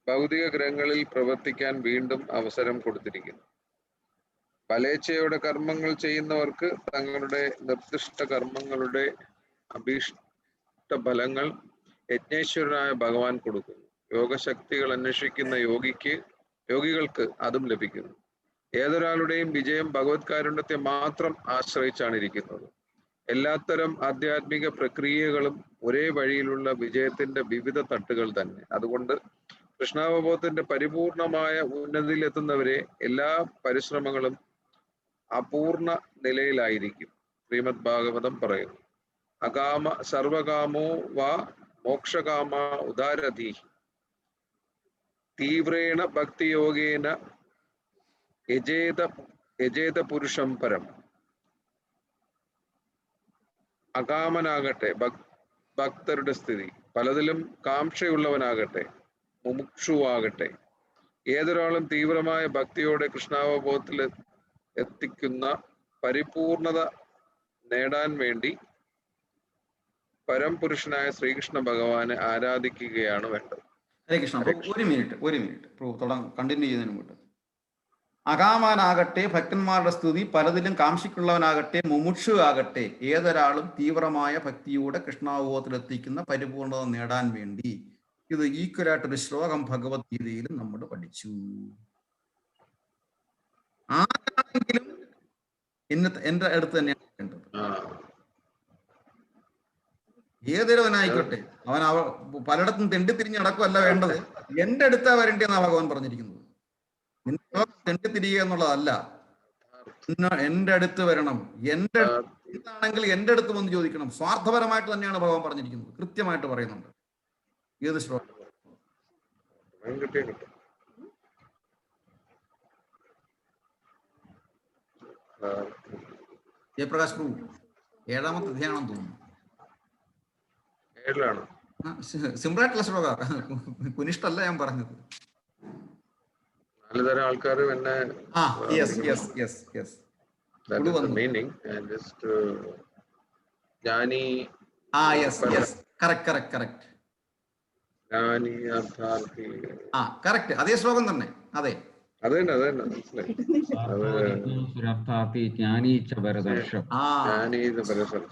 ഭൗതിക ഗ്രഹങ്ങളിൽ പ്രവർത്തിക്കാൻ വീണ്ടും അവസരം കൊടുത്തിരിക്കുന്നു. ഫലേച്ഛയോടെ കർമ്മങ്ങൾ ചെയ്യുന്നവർക്ക് തങ്ങളുടെ നിർദ്ദിഷ്ട കർമ്മങ്ങളുടെ അഭീഷ്ട ഫലങ്ങൾ യജ്ഞേശ്വരനായ ഭഗവാൻ കൊടുക്കുന്നു. യോഗശക്തികൾ അന്വേഷിക്കുന്ന യോഗികൾക്ക് അതും ലഭിക്കുന്നു. ഏതൊരാളുടെയും വിജയം ഭഗവത് കാരുണ്യത്തെ മാത്രം ആശ്രയിച്ചാണ് ഇരിക്കുന്നത്. എല്ലാത്തരം ആധ്യാത്മിക പ്രക്രിയകളും ഒരേ വഴിയിലുള്ള വിജയത്തിന്റെ വിവിധ തട്ടുകൾ തന്നെ. അതുകൊണ്ട് കൃഷ്ണാവബോധത്തിന്റെ പരിപൂർണമായ ഉന്നതിയിലെത്തുന്നവരെ എല്ലാ പരിശ്രമങ്ങളും അപൂർണ നിലയിലായിരിക്കും. ശ്രീമദ് ഭാഗവതം പറയുന്നു, സർവകാമോ വാ മോക്ഷകാമ ഉദാരധീ തീവ്രേണ ഭക്തിയോഗേന യജേത പുരുഷം പരം. അകാമനാകട്ടെ ഭക്തരുടെ സ്ഥിതി, പലതിലും കാംക്ഷയുള്ളവനാകട്ടെ മുമുക്ഷുവാകട്ടെ, ഏതൊരാളും തീവ്രമായ ഭക്തിയോടെ കൃഷ്ണാവബോധത്തിൽ എത്തിക്കുന്ന പരിപൂർണത നേടാൻ വേണ്ടി പരംപുരുഷനായ ശ്രീകൃഷ്ണ ഭഗവാനെ ആരാധിക്കുകയാണ് വേണ്ടത്. ഹരേ കൃഷ്ണ. ഒരു മിനിറ്റ് കണ്ടിന്യൂ ചെയ്യുന്നതിന് മുമ്പ്, അകാമനാകട്ടെ ഭക്തന്മാരുടെ സ്തുതി, പലതിലും കാംക്ഷിക്കുള്ളവനാകട്ടെ മുമുക്ഷു ആകട്ടെ, ഏതൊരാളും തീവ്രമായ ഭക്തിയോടെ കൃഷ്ണാവബോധത്തിലെത്തിക്കുന്ന പരിപൂർണത നേടാൻ വേണ്ടി. ഇത് ഈക്വലായിട്ടൊരു ശ്ലോകം ഭഗവത്ഗീതയിലും നമ്മൾ പഠിച്ചു. ആരാണെങ്കിലും എന്റെ അടുത്ത് തന്നെയാണ് വേണ്ടത്. ഏതൊരുവനായിക്കോട്ടെ, അവൻ പലയിടത്തും തെണ്ടിത്തിരിഞ്ഞ് നടക്കുമല്ല വേണ്ടത്, എന്റെ അടുത്താ വരേണ്ടതെന്നാണ് ഭഗവാൻ പറഞ്ഞിരിക്കുന്നത്. തെണ്ടിത്തിരിയുക എന്നുള്ളതല്ല, എന്റെ അടുത്ത് വരണം. എന്റെ എന്താണെങ്കിൽ എന്റെ അടുത്ത് വന്ന് ചോദിക്കണം. സ്വാർത്ഥപരമായിട്ട് തന്നെയാണ് ഭഗവാൻ പറഞ്ഞിരിക്കുന്നത്, കൃത്യമായിട്ട് പറയുന്നുണ്ട്. ഏത് ശ്ലോകം? ജയപ്രകാശ് പ്രഭു 7ാമത്തെ അധ്യായം തോന്നുന്നു. സിമ്പിളായിട്ടുള്ള ശ്ലോക, കുനിഷ്ടല്ല ഞാൻ പറഞ്ഞത്. 4 തരം ആൾക്കാർ പിന്നെ മീനിങ് ജ്ഞാനി, ജ്ഞാനി, അർത്ഥാർത്ഥി. കറക്റ്റ്, അതേ ശ്ലോകം തന്നെ. അതെ, അത് തന്നെ മനസ്സിലായി.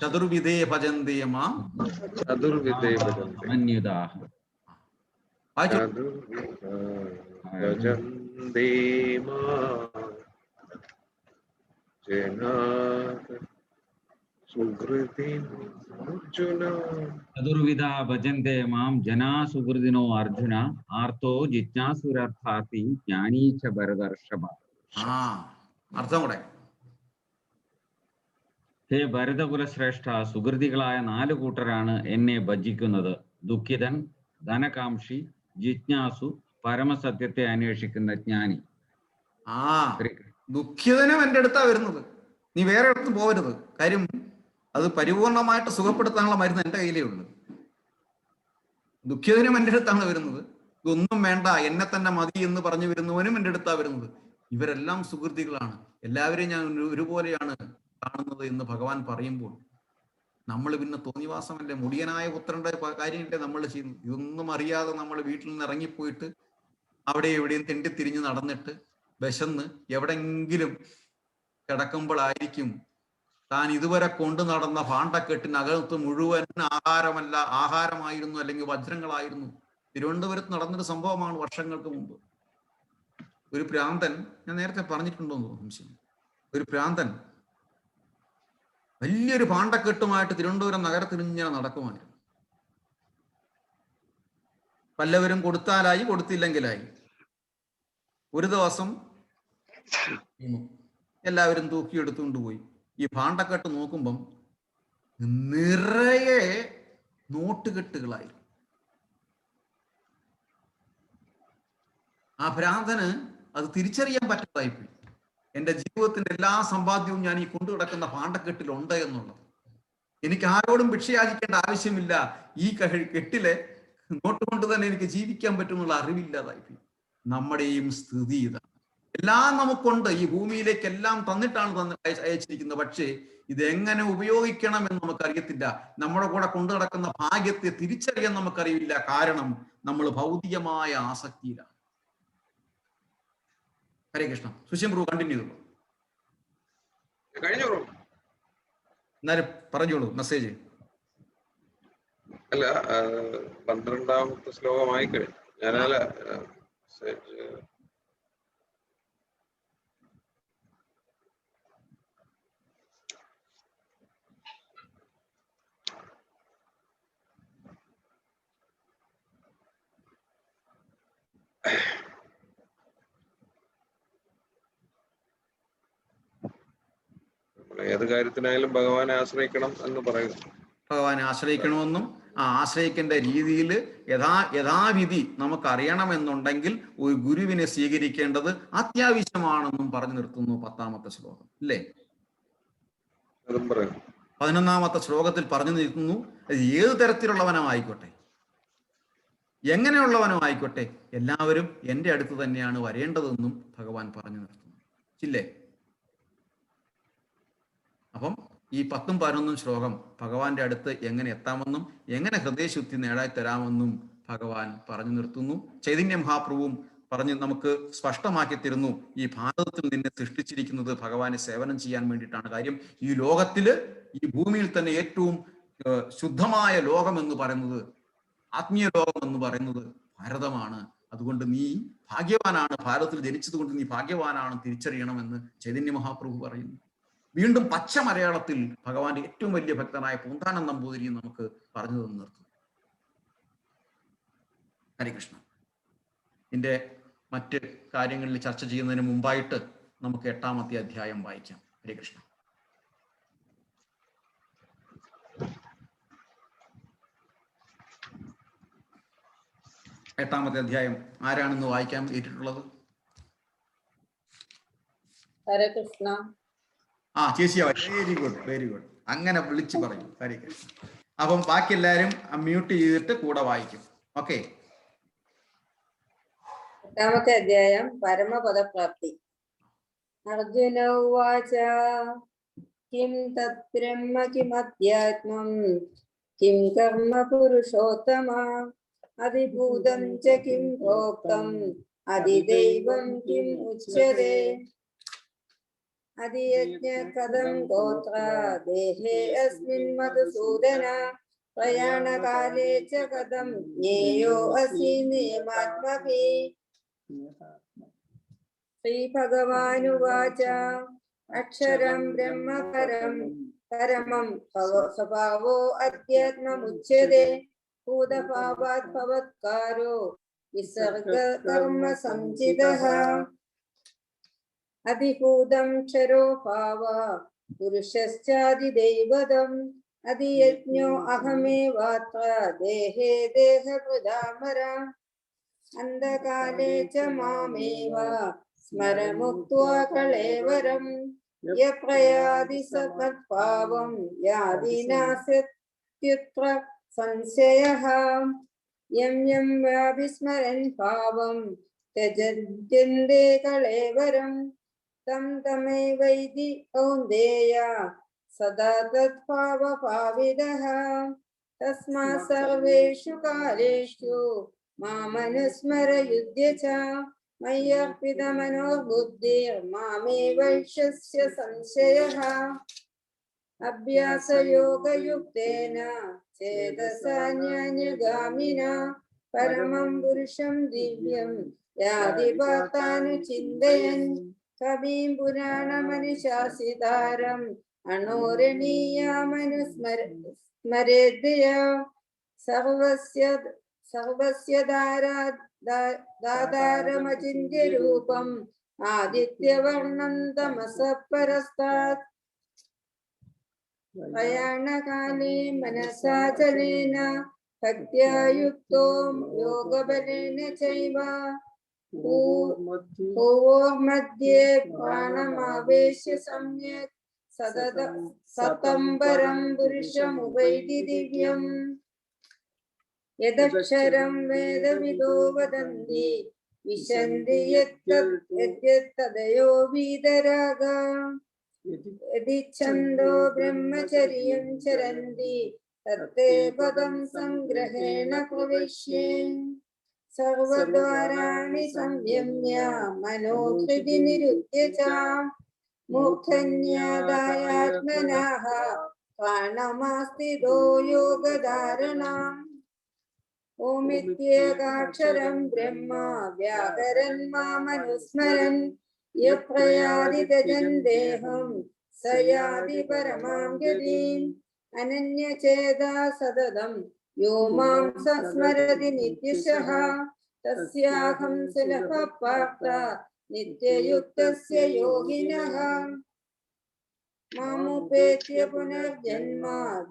ചതുർവിധേ ഭജന്തേ മാം ചതുർവിധ ഭജന്തേ മാം ജനാ സുഹൃദിനോ അർജുന ആർത്തോ ജിജ്ഞാസുരർത്ഥാർത്ഥി ജ്ഞാനീച്ച ഭരതർഷഭ. അർത്ഥം കൂടെ. ഹേ ഭരതകുലശ്രേഷ്ഠ, സുഹൃതികളായ 4 കൂട്ടരാണ് എന്നെ ഭജിക്കുന്നത്: ദുഃഖിതൻ, ധനകാംക്ഷി, ജിജ്ഞാസു, പരമസത്യത്തെ അന്വേഷിക്കുന്ന ജ്ഞാനി. ദുഃഖിതനും എന്റെ അടുത്താ വരുന്നത്, നീ വേറെ അടുത്ത് പോകരുത്. കാര്യം അത് പരിപൂർണമായിട്ട് സുഖപ്പെടുത്താനുള്ള മരുന്ന് എന്റെ കയ്യിലേ ഉള്ളു. ദുഃഖിതനും എൻ്റെ അടുത്താണ് വരുന്നത്. ഇതൊന്നും വേണ്ട, എന്നെ തന്നെ മതി എന്ന് പറഞ്ഞു വരുന്നവനും എൻ്റെ അടുത്താ വരുന്നത്. ഇവരെല്ലാം സുഹൃത്തികളാണ്, എല്ലാവരെയും ഞാൻ ഒരുപോലെയാണ് കാണുന്നത് എന്ന് ഭഗവാൻ പറയുമ്പോൾ നമ്മൾ പിന്നെ തോന്നിവാസമല്ലേ, മുടിയനായ പുത്രന്റെ കാര്യമല്ലേ നമ്മൾ ചെയ്യുന്നത്. ഇതൊന്നും അറിയാതെ നമ്മൾ വീട്ടിൽ നിന്ന് ഇറങ്ങിപ്പോയിട്ട് അവിടെ എവിടെയും തെണ്ടിത്തിരിഞ്ഞ് നടന്നിട്ട് വിശന്ന് എവിടെങ്കിലും കിടക്കുമ്പോഴായിരിക്കും താൻ ഇതുവരെ കൊണ്ടു നടന്ന ഭാണ്ഡക്കെട്ടിനകത്ത് മുഴുവൻ ആഹാരമായിരുന്നു, അല്ലെങ്കിൽ വജ്രങ്ങളായിരുന്നു. തിരുവനന്തപുരത്ത് നടന്നൊരു സംഭവമാണ് വർഷങ്ങൾക്ക് മുമ്പ്. ഒരു ഭ്രാന്തൻ, ഞാൻ നേരത്തെ പറഞ്ഞിട്ടുണ്ടോന്ന് സംശയം, ഒരു ഭ്രാന്തൻ വലിയൊരു ഭാണ്ഡക്കെട്ടുമായിട്ട് തിരുവനന്തപുരം നഗരത്തിൽ ഇങ്ങനെ നടക്കുമായിരുന്നു. വല്ലവരും കൊടുത്താലായി, കൊടുത്തില്ലെങ്കിലായി. ഒരു ദിവസം എല്ലാവരും തൂക്കിയെടുത്തുകൊണ്ട് പോയി. ഈ ഭാണ്ഡക്കെട്ട് നോക്കുമ്പം നിറയെ നോട്ടുകെട്ടുകളായി. ആ ഭ്രാന്തന് അത് തിരിച്ചറിയാൻ പറ്റാതായിപ്പോയി. എൻ്റെ ജീവിതത്തിന്റെ എല്ലാ സമ്പാദ്യവും ഞാൻ ഈ കൊണ്ടു കിടക്കുന്ന ഭാണ്ഡക്കെട്ടിലുണ്ട് എന്നുള്ളത്. എനിക്ക് ആരോടും ഭിക്ഷയാചിക്കേണ്ട ആവശ്യമില്ല, ഈ കെട്ടിലെ നോട്ട് കൊണ്ട് തന്നെ എനിക്ക് ജീവിക്കാൻ പറ്റുമെന്നുള്ള അറിവില്ലാതായിപ്പോയി. നമ്മുടെയും സ്ഥിതി ഇതാണ്. എല്ലാം നമുക്കുണ്ട്, ഈ ഭൂമിയിലേക്ക് എല്ലാം തന്നിട്ടാണ് അയച്ചിരിക്കുന്നത്. പക്ഷേ ഇതെങ്ങനെ ഉപയോഗിക്കണം എന്ന് നമുക്കറിയത്തില്ല. നമ്മുടെ കൂടെ കൊണ്ടു നടക്കുന്ന ഭാഗ്യത്തെ തിരിച്ചറിയാൻ നമുക്കറിയില്ല. കാരണം നമ്മൾ ഭൗതികമായ ആസക്തിയിലാണ്. ഹരേ കൃഷ്ണ. സുശീം പ്രഭു കണ്ടിന്യൂ ചെയ്തോളൂ. എന്നാലും പറഞ്ഞോളൂ മെസ്സേജ്. അല്ല, 12ാമത്തെ ശ്ലോകമായി കഴിഞ്ഞു. ഞാനല്ല ഏത് കാര്യത്തിനായാലും ഭഗവാനെ ആശ്രയിക്കണം എന്ന് പറയുന്നു. ഭഗവാനെ ആശ്രയിക്കണമെന്നും ആശ്രയിക്കേണ്ട രീതിയിൽ യഥാവിധി നമുക്ക് അറിയണമെന്നുണ്ടെങ്കിൽ ഒരു ഗുരുവിനെ സ്വീകരിക്കേണ്ടത് അത്യാവശ്യമാണെന്നും പറഞ്ഞു നിർത്തുന്നു 10ാമത്തെ ശ്ലോകം അല്ലേ? 11ാമത്തെ ശ്ലോകത്തിൽ പറഞ്ഞു നിർത്തുന്നു, ഏത് തരത്തിലുള്ളവനോ ആയിക്കോട്ടെ, എങ്ങനെയുള്ളവനോ ആയിക്കോട്ടെ, എല്ലാവരും എൻ്റെ അടുത്ത് തന്നെയാണ് വരേണ്ടതെന്നും ഭഗവാൻ പറഞ്ഞു നിർത്തുന്നു ഇല്ലേ? അപ്പം ഈ 10ഉം 11ഉം ശ്ലോകം ഭഗവാന്റെ അടുത്ത് എങ്ങനെ എത്താമെന്നും എങ്ങനെ ഹൃദയശുദ്ധി നേടായി തരാമെന്നും ഭഗവാൻ പറഞ്ഞു നിർത്തുന്നു. ചൈതന്യ മഹാപ്രഭുവും പറഞ്ഞ് നമുക്ക് സ്പഷ്ടമാക്കി തരുന്നു, ഈ ഭാരതത്തിൽ നിന്നെ സൃഷ്ടിച്ചിരിക്കുന്നത് ഭഗവാനെ സേവനം ചെയ്യാൻ വേണ്ടിയിട്ടാണ്. കാര്യം ഈ ലോകത്തില്, ഈ ഭൂമിയിൽ തന്നെ ഏറ്റവും ശുദ്ധമായ ലോകം എന്ന് പറയുന്നത്, ആത്മീയ ലോകം എന്ന് പറയുന്നത് ഭാരതമാണ്. അതുകൊണ്ട് നീ ഭാഗ്യവാനാണ്, ഭാരതത്തിൽ ജനിച്ചത് കൊണ്ട് നീ ഭാഗ്യവാനാണ്, തിരിച്ചറിയണമെന്ന് ചൈതന്യ മഹാപ്രഭു പറയുന്നു. വീണ്ടും പച്ച മലയാളത്തിൽ ഭഗവാന്റെ ഏറ്റവും വലിയ ഭക്തനായ പൂന്താനം നമ്പൂതിരി നമുക്ക് പറഞ്ഞു തന്നു നിർത്തുന്നു. ഹരേ കൃഷ്ണ. ഇതിന്റെ മറ്റ് കാര്യങ്ങളിൽ ചർച്ച ചെയ്യുന്നതിന് മുമ്പായിട്ട് നമുക്ക് 8ാമത്തെ അധ്യായം വായിക്കാം. ഹരേ കൃഷ്ണ. എട്ടാമത്തെ അധ്യായം ആരാണെന്ന് വായിക്കാൻ ഏറ്റിട്ടുള്ളത്? ഹരേ കൃഷ്ണ. ചേച്ചിയാ. Very good, very good. അങ്ങനെ വിളിച്ചു പറയൂ. ഹരേ കൃഷ്ണ. അപ്പം ബാക്കി എല്ലാവരും മ്യൂട്ട് ചെയ്തിട്ട് കൂടെ വായിക്കും. ഓക്കെ. 8ാമത്തെ അധ്യായം പരമപദപ്രാപ്തി. അർജുന ഉവാച കിം തത് ബ്രഹ്മ കിമധ്യാത്മം കിം കർമ്മ പുരുഷോത്തമ അതിഭൂതം ച കിം പ്രോക്തം അതിദൈവം കിം ഉച്യതേ അതിയജ്ഞ കഥം ഗോത്ര ദേഹേ അസ്മിൻ മധുസൂദന പ്രയാണകാലേ ച കഥം ജ്ഞേയോ അസി നിയമാത്മഭി. ശ്രീഭഗവാനുവാച അക്ഷരം ബ്രഹ്മ പരമം സ്വഭാവോ അധ്യാത്മമുച്യതേ ഭൂതഭാവാത് ഭവത്കാരോ വിസർഗ കർമ്മ സംചിതഃ അതിഭൂതം ക്ഷരോ ഭാവ പുരുഷശ്ചാദിദൈവതം അതിയജ്ഞോ അഹമേവാത്ര ദേഹേ ദേഹപ്രജാമര അന്ധകാലേ ച മാമേവ സ്മര മുക്ത്വാ കളേവരം യപ്രയാതി സത്ഭാവം യാതി നാസ്യത്യുത്ര സംശയഃ യം യം വിസ്മരൻ ഭാവം ത്യജന്തെ കളേവരം തം തമൈവൈതി കൗന്ദേയ സദാ തദ്ഭാവഭാവിതഃ തസ്മാത് സർവേഷു കാലേഷു മാമനുസ്മര യുധ്യ ച മയ്യർപ്പിതമനോബുദ്ധിർ മാമേ വൈഷ്യസ്യ സംശയഃ അഭ്യാസയോഗയുക്തേന ചേതസാ ജ്ഞാനഗാമിനാ പരമം പുരുഷം ദിവ്യം യാതി പാർത്ഥാനുചിന്തയൻ കവിം പുരാണമനുശാസിതാരം അണോരണീയാമനുസ്മരേദ്യ സർവസ്യ ദാതാരമചിന്യ രൂപം ആദിത്യവർണം തമസഃ പരസ്താത് പ്രയാണകാലേ മനസാചലേന ഭക്ത്യാ യുക്തോ യോഗബലേന ചൈവ ഭൂവോർമധ്യേ പ്രാണമാവേശ്യ സമ്യക് സതം പരം പുരുഷമുപൈതി ദിവ്യം യദക്ഷരം വേദവിദോ വദന്തി വിശന്തി യദ്തദയോ വീതരാഗ യദി ഛന്ദോ ബ്രഹ്മചര്യം ചരന്തി തത്തേ പദം സംഗ്രഹേണ പ്രവിശ്യേ സർവദ്വാരാണി സംയമ്യ മനോഹൃതി നിരുദ്ധ്യ ച മൂർധന്യാദായാത്മനാഃ പ്രാണമാസ്ഥിതോ യോഗധാരണാം ഓമിത്യേകാക്ഷരം ബ്രഹ്മ വ്യാകരൻ മാമനുസ്മരൻ യപ്രയാതി തജൻ ദേഹം സ യാതി പരമാം ഗതിം അനന്യചേതാ സതതം യോ മാം സ്മരതി നിത്യശഃ തസ്യാഹം സുലഭഃ പാർത്ഥ നിത്യയുക്തസ്യ യോഗിനഃ മാമുപേത്യ പുനർജന്മ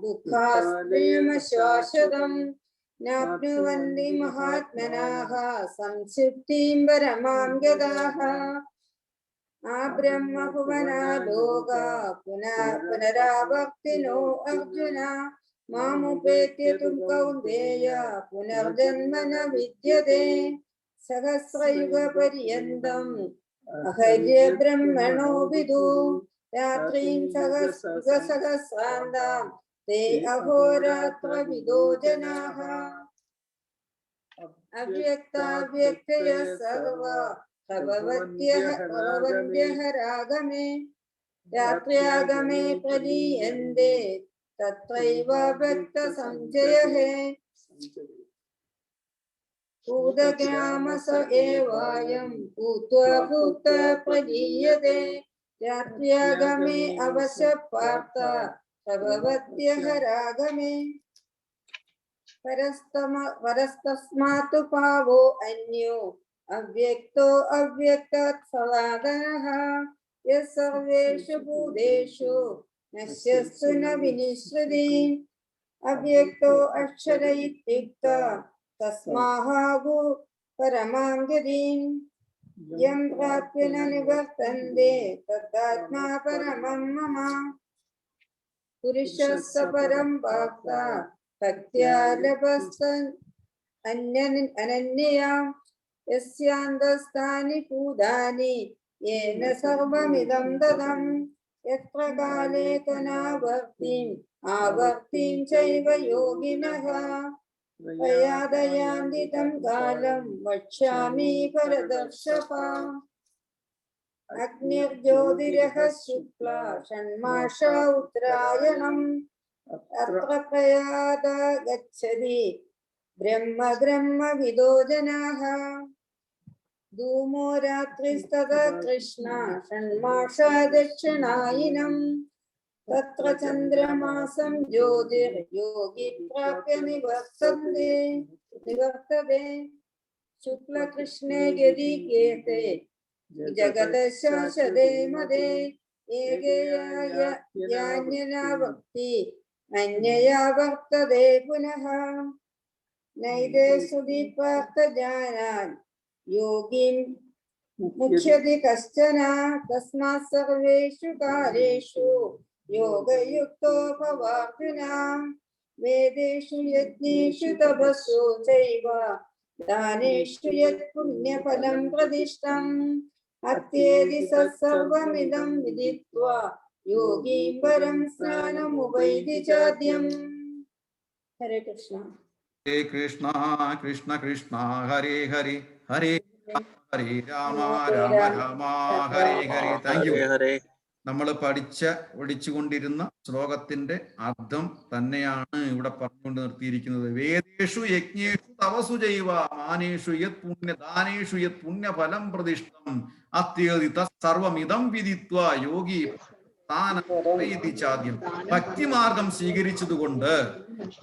ദുഃഖാസ്ത്രയമശാശ്വതം നാപ്നുവന്തി മഹാത്മനാഃ സംസിദ്ധിം പരമാം ഗതാഃ ആ ബ്രഹ്മഭുവനാലോകാ പുനരാവർത്തിനോ അർജുന മാമുപേത്യ തും കൗന്ദേയ പുനർജന്മ ന വിദ്യതേ സഹസ്രയുഗ പര്യന്തം അഹര്യ ബ്രഹ്മണോ വിദു രാത്രിം സഹസ്രാന്താം തേ അഹോരാത്ര വിദോ ജനാഃ അവ്യക്താവ്യക്തയ സർവ പ്രഭവന്ത്യഃ രാഗമേ രാത്ര്യാഗമേ പ്രലീയന്തെ തത്രൈവ ഭക്ത സംജയഃ ഭൂതഗ്രാമസ ഏവായം ഭൂത്വാ ഭൂത പ്രലീയതേ രാത്ര്യാഗമേ അവശ പാർത്ഥ പ്രഭവത്യഃ രാഗമേ പരസ്തസ്മാതു ഭാവോ അന്യോ അവ്യക്തോ അവ്യക്താത് സനാതനഃ യസ്സർവേഷു ഭൂതേഷു നശ്യസ്തു ന വിനിശ്യതി അവ്യക്തോ അക്ഷര ഇത്യുക്ത തസ്മാഹു പരമാം ഗതിം യം പ്രാപ്യ ന നിവർത്തന്തെ തദാത്മാ പരമം മമ പുരുഷസ്സ പരം പാർത്ഥ ഭക്ത്യാ ലഭസ്തൻ അനന്യയാം യസ്യാന്തസ്ഥാനി ഭൂതാനി യേന സർവമിദം തദം യത്ര കാലേ തനാവർത്തിം ആവർത്തിം ചൈവ യോഗിനഃ പ്രയാതയാന്തി തം കാലം വക്ഷ്യാമി പരദർശപ അഗ്നിർജ്യോതിരഃ ശുക്ല ഷണ്മാസ ഉത്തരായണം അത്ര പ്രയാത ഗച്ഛതി ബ്രഹ്മവിദോ ജനാഃ ധൂമോ രാത്രിസ്തത കൃഷ്ണ ഷണ്മാസ ദക്ഷിണായിനം തത്ര ചന്ദ്രമാസം ജ്യോതിർയോഗി പ്രാപ്യ നിവർത്തതേ ശുക്ലകൃഷ്ണേ ഗതികേതേ ജഗദശാശതേ മദേ ഏകയാന്യനാ ഭക്തി അന്യയാ വർത്തതേ പുനഃ നൈതേ ശ്രുതി പാർത്ഥ ജാനാൻ യോഗിം മുഖ്യതി കശ്ചന തസ്മാത് സർവേഷു കാലേഷു യോഗയുക്തോ ഭവാർജുന വേദേഷു യജ്ഞേഷു തപസ്സു ചൈവ ദാനേഷു യത് പുണ്യഫലം പ്രതിഷ്ഠം അത്യേതി സർവമിദം വിദിത്വാ യോഗി പരം സ്നാനമുപൈതി ചാദ്യം. ഹരേ കൃഷ്ണ. ഹരേ കൃഷ്ണ കൃഷ്ണ കൃഷ്ണ ഹരേ ഹരി ഹരേ ഹരേ രാമ രാമ രാമ ഹരേ ഹരി. Thank you. നമ്മൾ പഠിച്ചുകൊണ്ടിരുന്ന ശ്ലോകത്തിന്റെ അർത്ഥം തന്നെയാണ് ഇവിടെ പറഞ്ഞുകൊണ്ട് നിർത്തിയിരിക്കുന്നത്. വേദേഷു യജ്ഞേഷു തപസു ചൈവ മാനേഷു യത് പുണ്യദാനേഷു യത് പുണ്യഫലം പ്രതിഷ്ഠം അത്യേതി തത്സർവമിദം വിദിത്വാ യോഗി ചാദ്യം. ഭക്തിമാർഗം സ്വീകരിച്ചതുകൊണ്ട്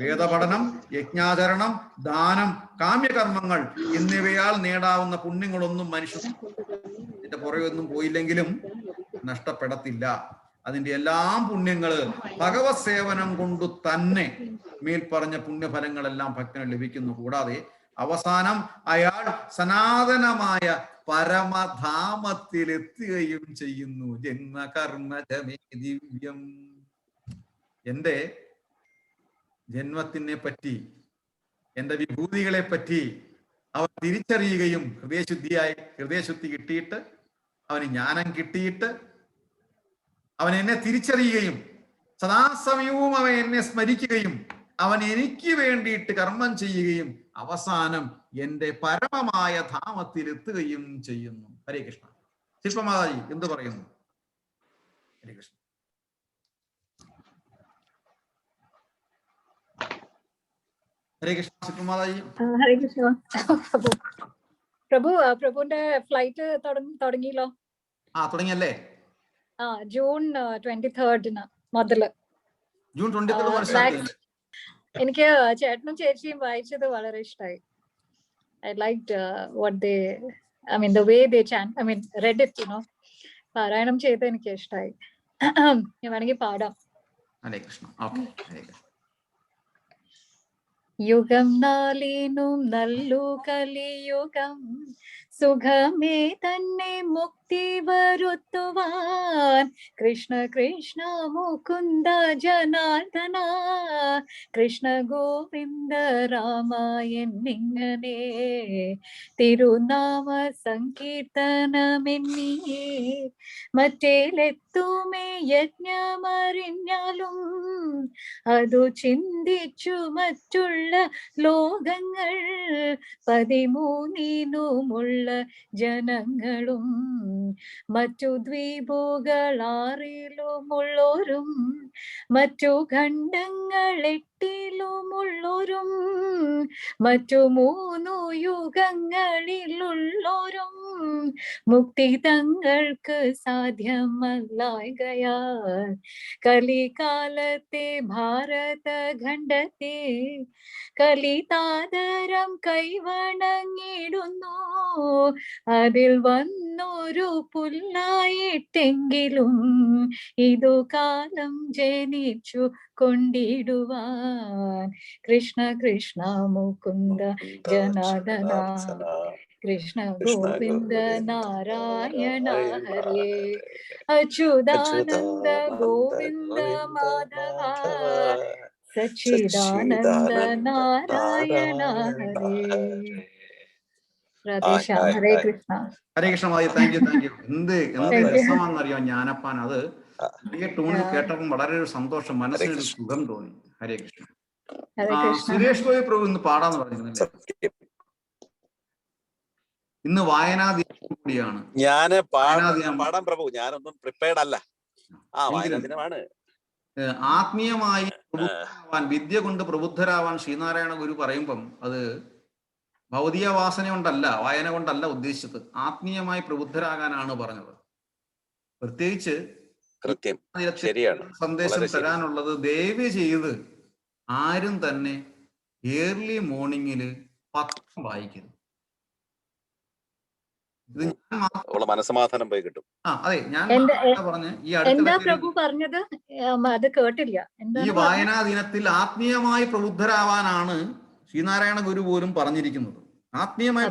വേദപഠനം, യജ്ഞാചരണം, ദാനം, കാമ്യകർമ്മങ്ങൾ എന്നിവയാൽ നേടാവുന്ന പുണ്യങ്ങളൊന്നും മനുഷ്യന്റെ പുറകൊന്നും പോയില്ലെങ്കിലും നഷ്ടപ്പെടത്തില്ല. അതിന്റെ എല്ലാം പുണ്യങ്ങള് ഭഗവത് സേവനം കൊണ്ട് തന്നെ മേൽപ്പറഞ്ഞ പുണ്യഫലങ്ങളെല്ലാം ഭക്തന് ലഭിക്കുന്നു. കൂടാതെ അവസാനം അയാൾ സനാതനമായ പരമധാമത്തിലെത്തുകയും ചെയ്യുന്നു. ജന്മകർമ്മജമേ ദിവ്യം. എന്റെ ജന്മത്തിനെ പറ്റി, എന്റെ വിഭൂതികളെ പറ്റി അവൻ തിരിച്ചറിയുകയും ഹൃദയശുദ്ധി കിട്ടിയിട്ട്, അവന് ജ്ഞാനം കിട്ടിയിട്ട്, അവൻ എന്നെ തിരിച്ചറിയുകയും സദാസമയവും അവൻ എന്നെ സ്മരിക്കുകയും അവൻ എനിക്ക് വേണ്ടിയിട്ട് കർമ്മം ചെയ്യുകയും അവസാനം എന്റെ പരമമായ ധാമത്തിലെത്തുകയും ചെയ്യുന്നു. ഹരേ കൃഷ്ണ. ശില്പമാതാജി എന്ത് പറയുന്നു? ഹരേ കൃഷ്ണ. ഹരേ കൃഷ്ണ. ശില്പമാതാജി. ഹരേ കൃഷ്ണ. പ്രഭുവിന്റെ ഫ്ലൈറ്റ് തുടങ്ങിയല്ലോ. തുടങ്ങിയല്ലേ? ജൂൺ 23 മുതല്. ജൂൺ 23 എനിക്ക് ചേട്ടനും ചേച്ചിയും വായിച്ചത് വളരെ ഇഷ്ടമായി. I liked what they, I mean the way they chant, I mean read it, പാരായണം ചെയ്ത് എനിക്ക് ഇഷ്ടമായി. ഞാൻ വേണമെങ്കിൽ പാടാം. ഹരേ കൃഷ്ണ. ഓക്കേ. ഹരേ കൃഷ്ണ. യുഗം നാലിനും നല്ലു കലിയുഗം സുഖമേ തന്നെ മുക്തി വരുത്തുവാൻ കൃഷ്ണ കൃഷ്ണ മുകുന്ദ ജനാർദ്ദന കൃഷ്ണ ഗോവിന്ദ രാമ എന്നിങ്ങനെ തിരുനാമ സങ്കീർത്തനമെന്നിയേ മറ്റേലെത്തുമേ യജ്ഞമറിഞ്ഞാലും അതു ചിന്തിച്ചു മറ്റുള്ള ലോകങ്ങൾ 13 ജനങ്ങളും മറ്റു ദ്വീപുകളാറിലുമുള്ളോരും മറ്റു ഖണ്ഡങ്ങൾ 8 മറ്റു 3 യുഗങ്ങളിലുള്ളോരും മുക്തി തങ്ങൾക്ക് സാധ്യമല്ലായകയാൽ കലികാലത്തെ ഭാരതഖണ്ഡത്തെ കലിതാദരം കൈവണങ്ങിടുന്നു. അതിൽ വന്നൊരു പുല്ലായിട്ടെങ്കിലും ഇതു കാലം ജനിച്ചു കൊണ്ടിടുവാൻ കൃഷ്ണ കൃഷ്ണ മുകുന്ദ ജനാർദ്ദന കൃഷ്ണ ഗോവിന്ദ നാരായണ ഹരേ അച്യുതാനന്ദ ഗോവിന്ദ മാധവ സച്ചിദാനന്ദ നാരായണ ഹരേ. രാധേശ്യാം. ഹരേ കൃഷ്ണ. ഹരേ കൃഷ്ണ മാധി, താങ്ക് യു. എന്ത് രസമാണെന്നറിയോ ജ്ഞാനപ്പാൻ. അത് ചെറിയ ടൂണിൽ കേട്ടപ്പോൾ വളരെ ഒരു സന്തോഷം, മനസ്സിനൊരു സുഖം തോന്നി. ഹരേ കൃഷ്ണ. സുരേഷ് ഗോപി പ്രഭു ഇന്ന് പാടാന്ന് പറഞ്ഞിരുന്നില്ലേ? ഇന്ന് വായനാ ദിനം കൂടിയാണ്. ഞാന് പാടാൻ പ്രഭു, ഞാനൊന്നും പ്രിപ്പയർഡ് അല്ല. വായനാ ദിനമാണ്. ആത്മീയമായി പ്രബുദ്ധരാവാൻ, വിദ്യ കൊണ്ട് പ്രബുദ്ധരാവാൻ ശ്രീനാരായണ ഗുരു പറയുമ്പം അത് ഭൗതിക വാസന കൊണ്ടല്ല, വായന കൊണ്ടല്ല ഉദ്ദേശിച്ചത്. ആത്മീയമായി പ്രബുദ്ധരാകാനാണ് പറഞ്ഞത്. പ്രത്യേകിച്ച് സന്ദേശം തരാനുള്ളത്, ദയവ് ചെയ്ത് ആരും തന്നെ ഏർലി മോർണിംഗില് പത്രം വായിക്കരുത്. മനസ്സമാധാനം പോയി കിട്ടും. അതെ, ഞാൻ പറഞ്ഞ് ഈ എന്താ പ്രഭു പറഞ്ഞത്? അത് കേട്ടില്ല. ഈ വായനാ ദിനത്തിൽ ആത്മീയമായി പ്രബുദ്ധരാവാനാണ് ശ്രീനാരായണ ഗുരു പോലും പറഞ്ഞിരിക്കുന്നത്. ആത്മീയമായി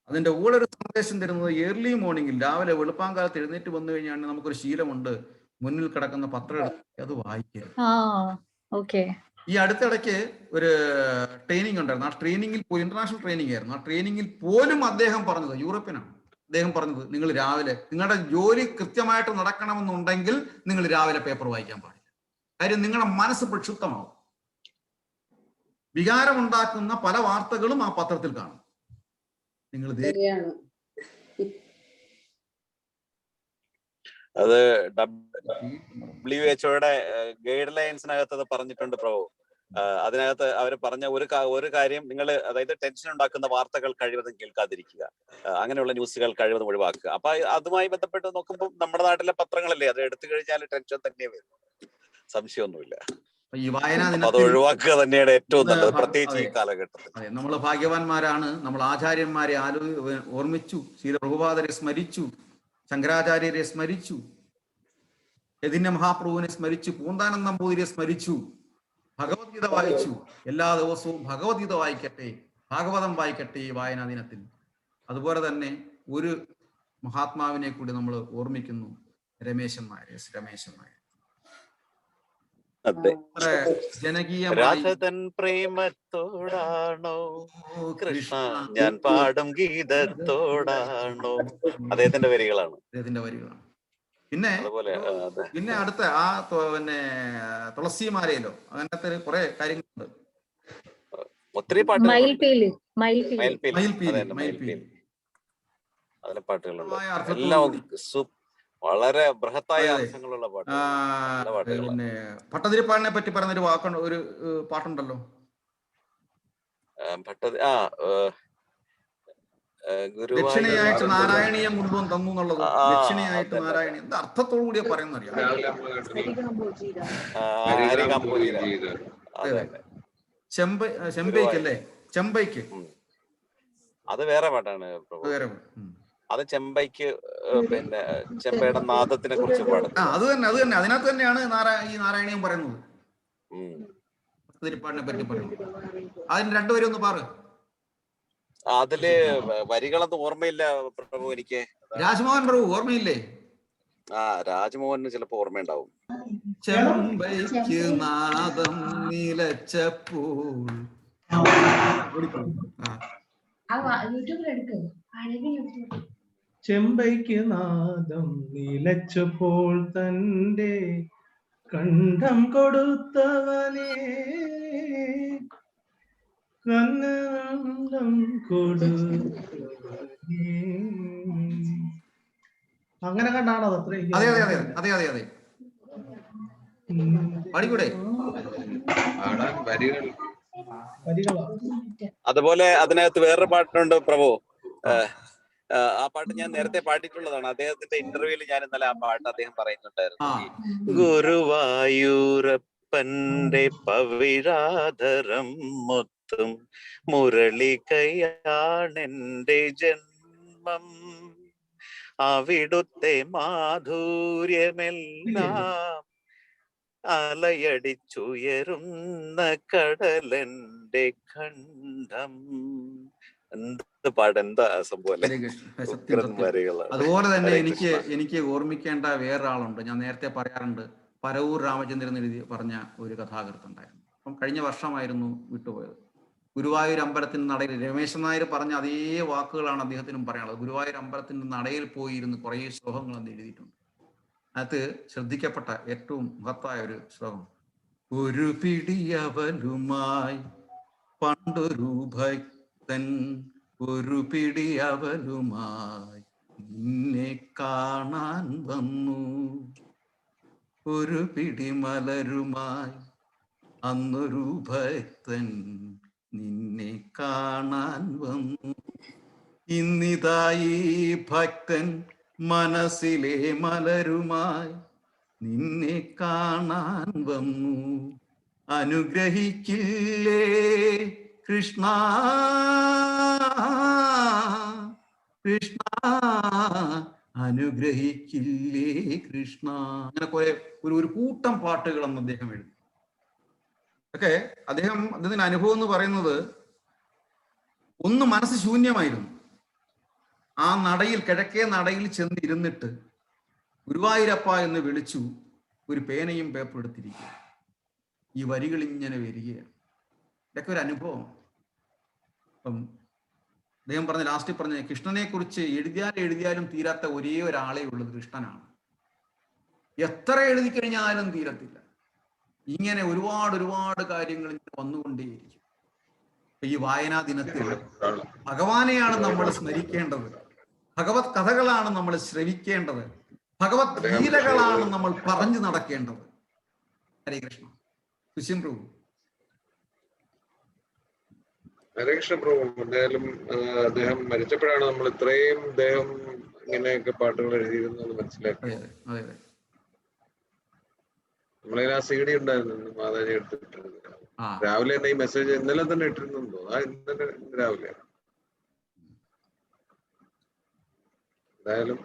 അതിന്റെ കൂടെ ഒരു സന്ദേശം തരുന്നത് ഏർലി മോർണിംഗിൽ, രാവിലെ വെളുപ്പാങ്കാലത്ത് എഴുന്നേറ്റ് വന്നു കഴിഞ്ഞാൽ നമുക്കൊരു ശീലമുണ്ട്, മുന്നിൽ കിടക്കുന്ന പത്രം എടുത്ത് അത് വായിക്കരുത്. ഈ അടുത്തിടയ്ക്ക് ഒരു ട്രെയിനിങ് ഉണ്ടായിരുന്നു. ആ ട്രെയിനിങ്ങിൽ പോയി, ഇന്റർനാഷണൽ ട്രെയിനിങ് ആയിരുന്നു. ആ ട്രെയിനിങ്ങിൽ പോലും അദ്ദേഹം പറഞ്ഞത്, യൂറോപ്യനാണ് അദ്ദേഹം പറഞ്ഞത്, നിങ്ങൾ രാവിലെ നിങ്ങളുടെ ജോലി കൃത്യമായിട്ട് നടക്കണമെന്നുണ്ടെങ്കിൽ നിങ്ങൾ രാവിലെ പേപ്പർ വായിക്കാൻ പാടില്ല. കാര്യം നിങ്ങളുടെ മനസ്സ് പ്രക്ഷുബ്ധമാവും. വികാരമുണ്ടാക്കുന്ന പല വാർത്തകളും ആ പത്രത്തിൽ കാണും. നിങ്ങൾ അത് WHO ഗൈഡ് ലൈൻസിനകത്ത് അത് പറഞ്ഞിട്ടുണ്ട് പ്രഭു. അതിനകത്ത് അവർ പറഞ്ഞ ഒരു കാര്യം, നിങ്ങൾ അതായത് ടെൻഷൻ ഉണ്ടാക്കുന്ന വാർത്തകൾ കഴിവതും കേൾക്കാതിരിക്കുക, അങ്ങനെയുള്ള ന്യൂസുകൾ കഴിവതും ഒഴിവാക്കുക. അപ്പൊ അതുമായി ബന്ധപ്പെട്ട് നോക്കുമ്പോൾ നമ്മുടെ നാട്ടിലെ പത്രങ്ങളല്ലേ, അത് എടുത്തു കഴിഞ്ഞാൽ ടെൻഷൻ തന്നെ വരും, സംശയമൊന്നുമില്ല. ഈ വായനാ അത് ഒഴിവാക്കുക തന്നെയാണ് ഏറ്റവും നല്ലത്, പ്രത്യേകിച്ച് ഈ കാലഘട്ടത്തിൽ. അതെ, നമ്മൾ ഭാഗ്യവാന്മാരാണ്. നമ്മൾ ആചാര്യന്മാരെ ഓർമ്മിച്ചു, ശ്രീ പ്രഭുപാദരെ സ്മരിച്ചു, ശങ്കരാചാര്യരെ സ്മരിച്ചു, യതിന്യ മഹാപ്രഭുവിനെ സ്മരിച്ചു, പൂന്താനന്ദ നമ്പൂതിരിയെ സ്മരിച്ചു, ഭഗവത്ഗീത വായിച്ചു. എല്ലാ ദിവസവും ഭഗവത്ഗീത വായിക്കട്ടെ, ഭാഗവതം വായിക്കട്ടെ ഈ വായനാ ദിനത്തിൽ. അതുപോലെ തന്നെ ഒരു മഹാത്മാവിനെ കൂടി നമ്മൾ ഓർമ്മിക്കുന്നു, രമേശൻ നായർ. രാധതൻ പ്രേമത്തോടാണോ കൃഷ്ണ ഞാൻ പാടും ഗീതത്തോടാണോ, അദ്ദേഹത്തിന്റെ വരികളാണ്. പിന്നെ അടുത്ത തുളസിമാലയിലോ അങ്ങനത്തെ കുറെ കാര്യങ്ങളുണ്ട്. ഒത്തിരി പാട്ടുകൾ, അതിലെ പാട്ടുകളുണ്ട്. എല്ലാം വളരെ ബൃഹത്തായ അർത്ഥങ്ങളുള്ള പാട്ടുകൾ. പിന്നെ ഭട്ടതിരിപ്പാടിനെ പറ്റി പറഞ്ഞൊരു വാക്കുണ്ട്, ഒരു പാട്ടുണ്ടല്ലോ, ദക്ഷിണയായിട്ട് നാരായണീയം മുഴുവൻ തന്നു എന്നുള്ളത്. ദക്ഷിണയായിട്ട് നാരായണീയം എന്താ അർത്ഥത്തോടു കൂടിയ പറയുന്നറിയാം. ചെമ്പൈക്കല്ലേ, ചെമ്പൈക്ക് അത് വേറെ പാട്ടാണ്. അത് ചെമ്പൈക്ക്, പിന്നെ ചെമ്പയുടെ നാദത്തിനെ കുറിച്ച് പാടും. അത് തന്നെ അതിനകത്ത് തന്നെയാണ് ഈ നാരായണീയം പറയുന്നത്, ഭട്ടതിരിപ്പാടിനെ പറ്റി പറയുന്നത്. അതിന് രണ്ടുപേരും ഒന്ന് പാറ്. അതില് വരികളൊന്നും ഓർമ്മയില്ല പ്രഭു എനിക്ക്. രാജ്മോഹൻ പ്രഭു ഓർമ്മയില്ലേ? രാജ്മോഹന് ചിലപ്പോ ഓർമ്മയുണ്ടാവും. ചെമ്പൈക്ക് നാദം നിലച്ചപ്പോൾ, ചെമ്പൈക്ക് നാദം നിലച്ചപ്പോൾ തന്റെ കണ്ഠം കൊടുത്തവനെ കണ്ണം കൊടുത്തവനെ. അങ്ങനെ കണ്ടാണോ? അതെ പാടിക്കൂടെ? അതുപോലെ അതിനകത്ത് വേറൊരു പാട്ടുണ്ട് പ്രഭു. ആ പാട്ട് ഞാൻ നേരത്തെ പാടിയിട്ടുള്ളതാണ്. അദ്ദേഹത്തിന്റെ ഇന്റർവ്യൂവിൽ ഞാൻ ഇന്നലെ ആ പാട്ട് അദ്ദേഹം പറയുന്നുണ്ടായിരുന്നു. ഗുരുവായൂരപ്പന്റെ പവിഴാധരം മൊത്തം മുരളികയാണെന്റെ ജന്മം, അവിടുത്തെ മാധുര്യമെല്ലാം അലയടിച്ചുയരുന്ന കടലന്റെ ഖണ്ഡം. എന്ത് പാടെന്താ സംഭവം. അതുപോലെ തന്നെ എനിക്ക് ഓർമ്മിക്കേണ്ട വേറൊരാളുണ്ട്. ഞാൻ നേരത്തെ പറയാറുണ്ട്, പരവൂർ രാമചന്ദ്രൻ എഴുതി പറഞ്ഞ ഒരു കഥാകൃത്തുണ്ടായിരുന്നു. അപ്പം കഴിഞ്ഞ വർഷമായിരുന്നു വിട്ടുപോയത്. ഗുരുവായൂർ അമ്പലത്തിന്റെ നടയിൽ രമേശൻ നായർ പറഞ്ഞ അതേ വാക്കുകളാണ് അദ്ദേഹത്തിനും പറയാനുള്ളത്. ഗുരുവായൂർ അമ്പലത്തിന്റെ നടയിൽ പോയിരുന്ന് കുറേ ശ്ലോകങ്ങൾ അന്ന് എഴുതിയിട്ടുണ്ട്. അത് ശ്രദ്ധിക്കപ്പെട്ട ഏറ്റവും മഹത്തായ ഒരു ശ്ലോകം. ഒരു പിടിയവലുമായി പണ്ടൊരു ഭക്തൻ, ഒരു പിടിയവലുമായി നിന്നെ കാണാൻ വന്നു, ഒരു പിടിമലരുമായി അന്നൊരു ഭക്തൻ നിന്നെ കാണാൻ വന്നു. ഇന്നിതായി ഭക്തൻ മനസ്സിലെ മലരുമായി നിന്നെ കാണാൻ വന്നു. അനുഗ്രഹിക്കില്ലേ കൃഷ്ണ കൃഷ്ണ, അനുഗ്രഹിക്കില്ലേ കൃഷ്ണ. അങ്ങനെ കുറെ ഒരു കൂട്ടം പാട്ടുകളെന്ന് അദ്ദേഹം എഴുതി. ഒക്കെ അദ്ദേഹത്തിന്റെ അനുഭവം എന്ന് പറയുന്നത്, ഒന്ന് മനസ്സ് ശൂന്യമായിരുന്നു. ആ നടയിൽ, കിഴക്കേ നടയിൽ ചെന്നിരുന്നിട്ട് ഗുരുവായൂരപ്പ എന്ന് വിളിച്ചു. ഒരു പേനയും പേപ്പർ എടുത്തിരിക്കുക, ഈ വരികൾ ഇങ്ങനെ വരികയാണ്. ഇതൊക്കെ ഒരു അനുഭവം. അപ്പം അദ്ദേഹം പറഞ്ഞ ലാസ്റ്റിൽ പറഞ്ഞ, കൃഷ്ണനെ കുറിച്ച് എഴുതിയാലും തീരാത്ത ഒരേ ഒരാളേ ഉള്ളത് കൃഷ്ണനാണ്. എത്ര എഴുതി കഴിഞ്ഞാലും തീരത്തില്ല. ഇങ്ങനെ ഒരുപാട് കാര്യങ്ങൾ വന്നുകൊണ്ടേയിരിക്കും. ഈ വായനാ ദിനത്തിൽ ഭഗവാനെയാണ് നമ്മൾ സ്മരിക്കേണ്ടത്, ഭഗവത് കഥകളാണ് നമ്മൾ ശ്രവിക്കേണ്ടത്, ഭഗവത് ലീലകളാണ് നമ്മൾ പറഞ്ഞു നടക്കേണ്ടത്. ഹരേ കൃഷ്ണ. സുശീം പ്രഭു. ഹരേ കൃഷ്ണ പ്രഭു. എന്തായാലും അദ്ദേഹം മരിച്ചപ്പോഴാണ് നമ്മൾ ഇത്രയും അദ്ദേഹം ഇങ്ങനെയൊക്കെ പാട്ടുകൾ എഴുതിയിരുന്നത് മനസ്സിലാക്കിയത്. നമ്മളതിൽ ആ CD ഉണ്ടായിരുന്നു, മാതാജി എടുത്തിട്ടിരുന്നു. രാവിലെ തന്നെ ഈ മെസ്സേജ് ഇന്നലെ തന്നെ ഇട്ടിരുന്നുണ്ടോ? ഇന്നലെ രാവിലെ. എന്തായാലും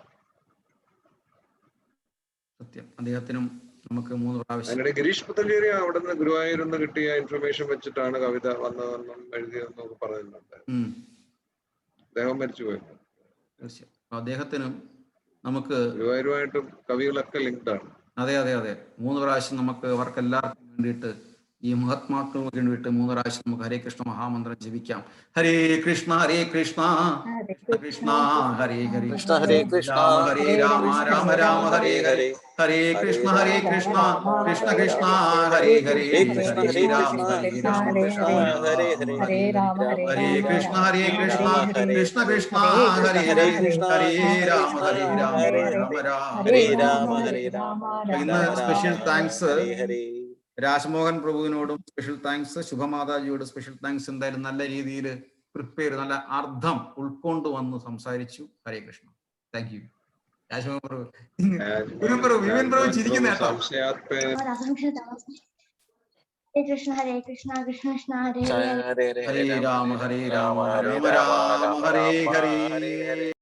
സത്യം, അദ്ദേഹത്തിനും നമുക്ക് 3 പ്രാവശ്യം. അതിനിടെ ഗിരീഷ് പുത്തഞ്ചേരി അവിടെ നിന്ന് ഗുരുവായൂരിൽ നിന്ന് കിട്ടിയ ഇൻഫർമേഷൻ വെച്ചിട്ടാണ് കവിത വന്നതെന്നും എഴുതിയതെന്നൊക്കെ പറഞ്ഞിട്ടുണ്ട്. അദ്ദേഹം മരിച്ചുപോയി. തീർച്ചയായും അദ്ദേഹത്തിനും നമുക്ക് ഗുരുവായൂരുമായിട്ടും കവികളൊക്കെ ലിങ്ക്ഡ് ആണ്. അതെ 3 പ്രാവശ്യം നമുക്ക് അവർക്ക് എല്ലാവർക്കും വേണ്ടിയിട്ട്, ഈ മഹാത്മാക്കൾക്ക് വേണ്ടിയിട്ട് 3 പ്രാവശ്യം നമുക്ക് ഹരേ കൃഷ്ണ മഹാമന്ത്രം ജപിക്കാം. ഹരേ കൃഷ്ണ കൃഷ്ണ കൃഷ്ണ ഹരേ ഹരേ, കൃഷ്ണ ഹരേ കൃഷ്ണ ഹരേ രാമ രാമ രാമ ഹരേ ഹരേ, ഹരേ കൃഷ്ണ കൃഷ്ണ കൃഷ്ണ ഹരേ ഹരേ, ഹരേ രാമ കൃഷ്ണ ഹരേ ഹരേ, ഹരേ കൃഷ്ണ കൃഷ്ണ കൃഷ്ണ ഹരേ ഹരേ, ഹരേ രാമ ഹരേ രാമ. ഇന്ന് സ്പെഷ്യൽ താങ്ക്സ് രാജ്മോഹൻ പ്രഭുവിനോടും സ്പെഷ്യൽ താങ്ക്സ്, ശുഭമാതാജിയോട് സ്പെഷ്യൽ താങ്ക്സ്. എന്തായാലും നല്ല രീതിയിൽ പ്രിപ്പയർ, നല്ല അർത്ഥം ഉൾക്കൊണ്ട് വന്ന് സംസാരിച്ചു. ഹരേ കൃഷ്ണ. Thank you Rajmohan Prabhu. വിപിൻ പ്രഭു ചിരിക്കുന്ന കേട്ടോ. ഹരേ കൃഷ്ണ കൃഷ്ണ കൃഷ്ണ ഹരേ ഹരേ രാമ രാമ രാമ ഹരേ ഹരേ.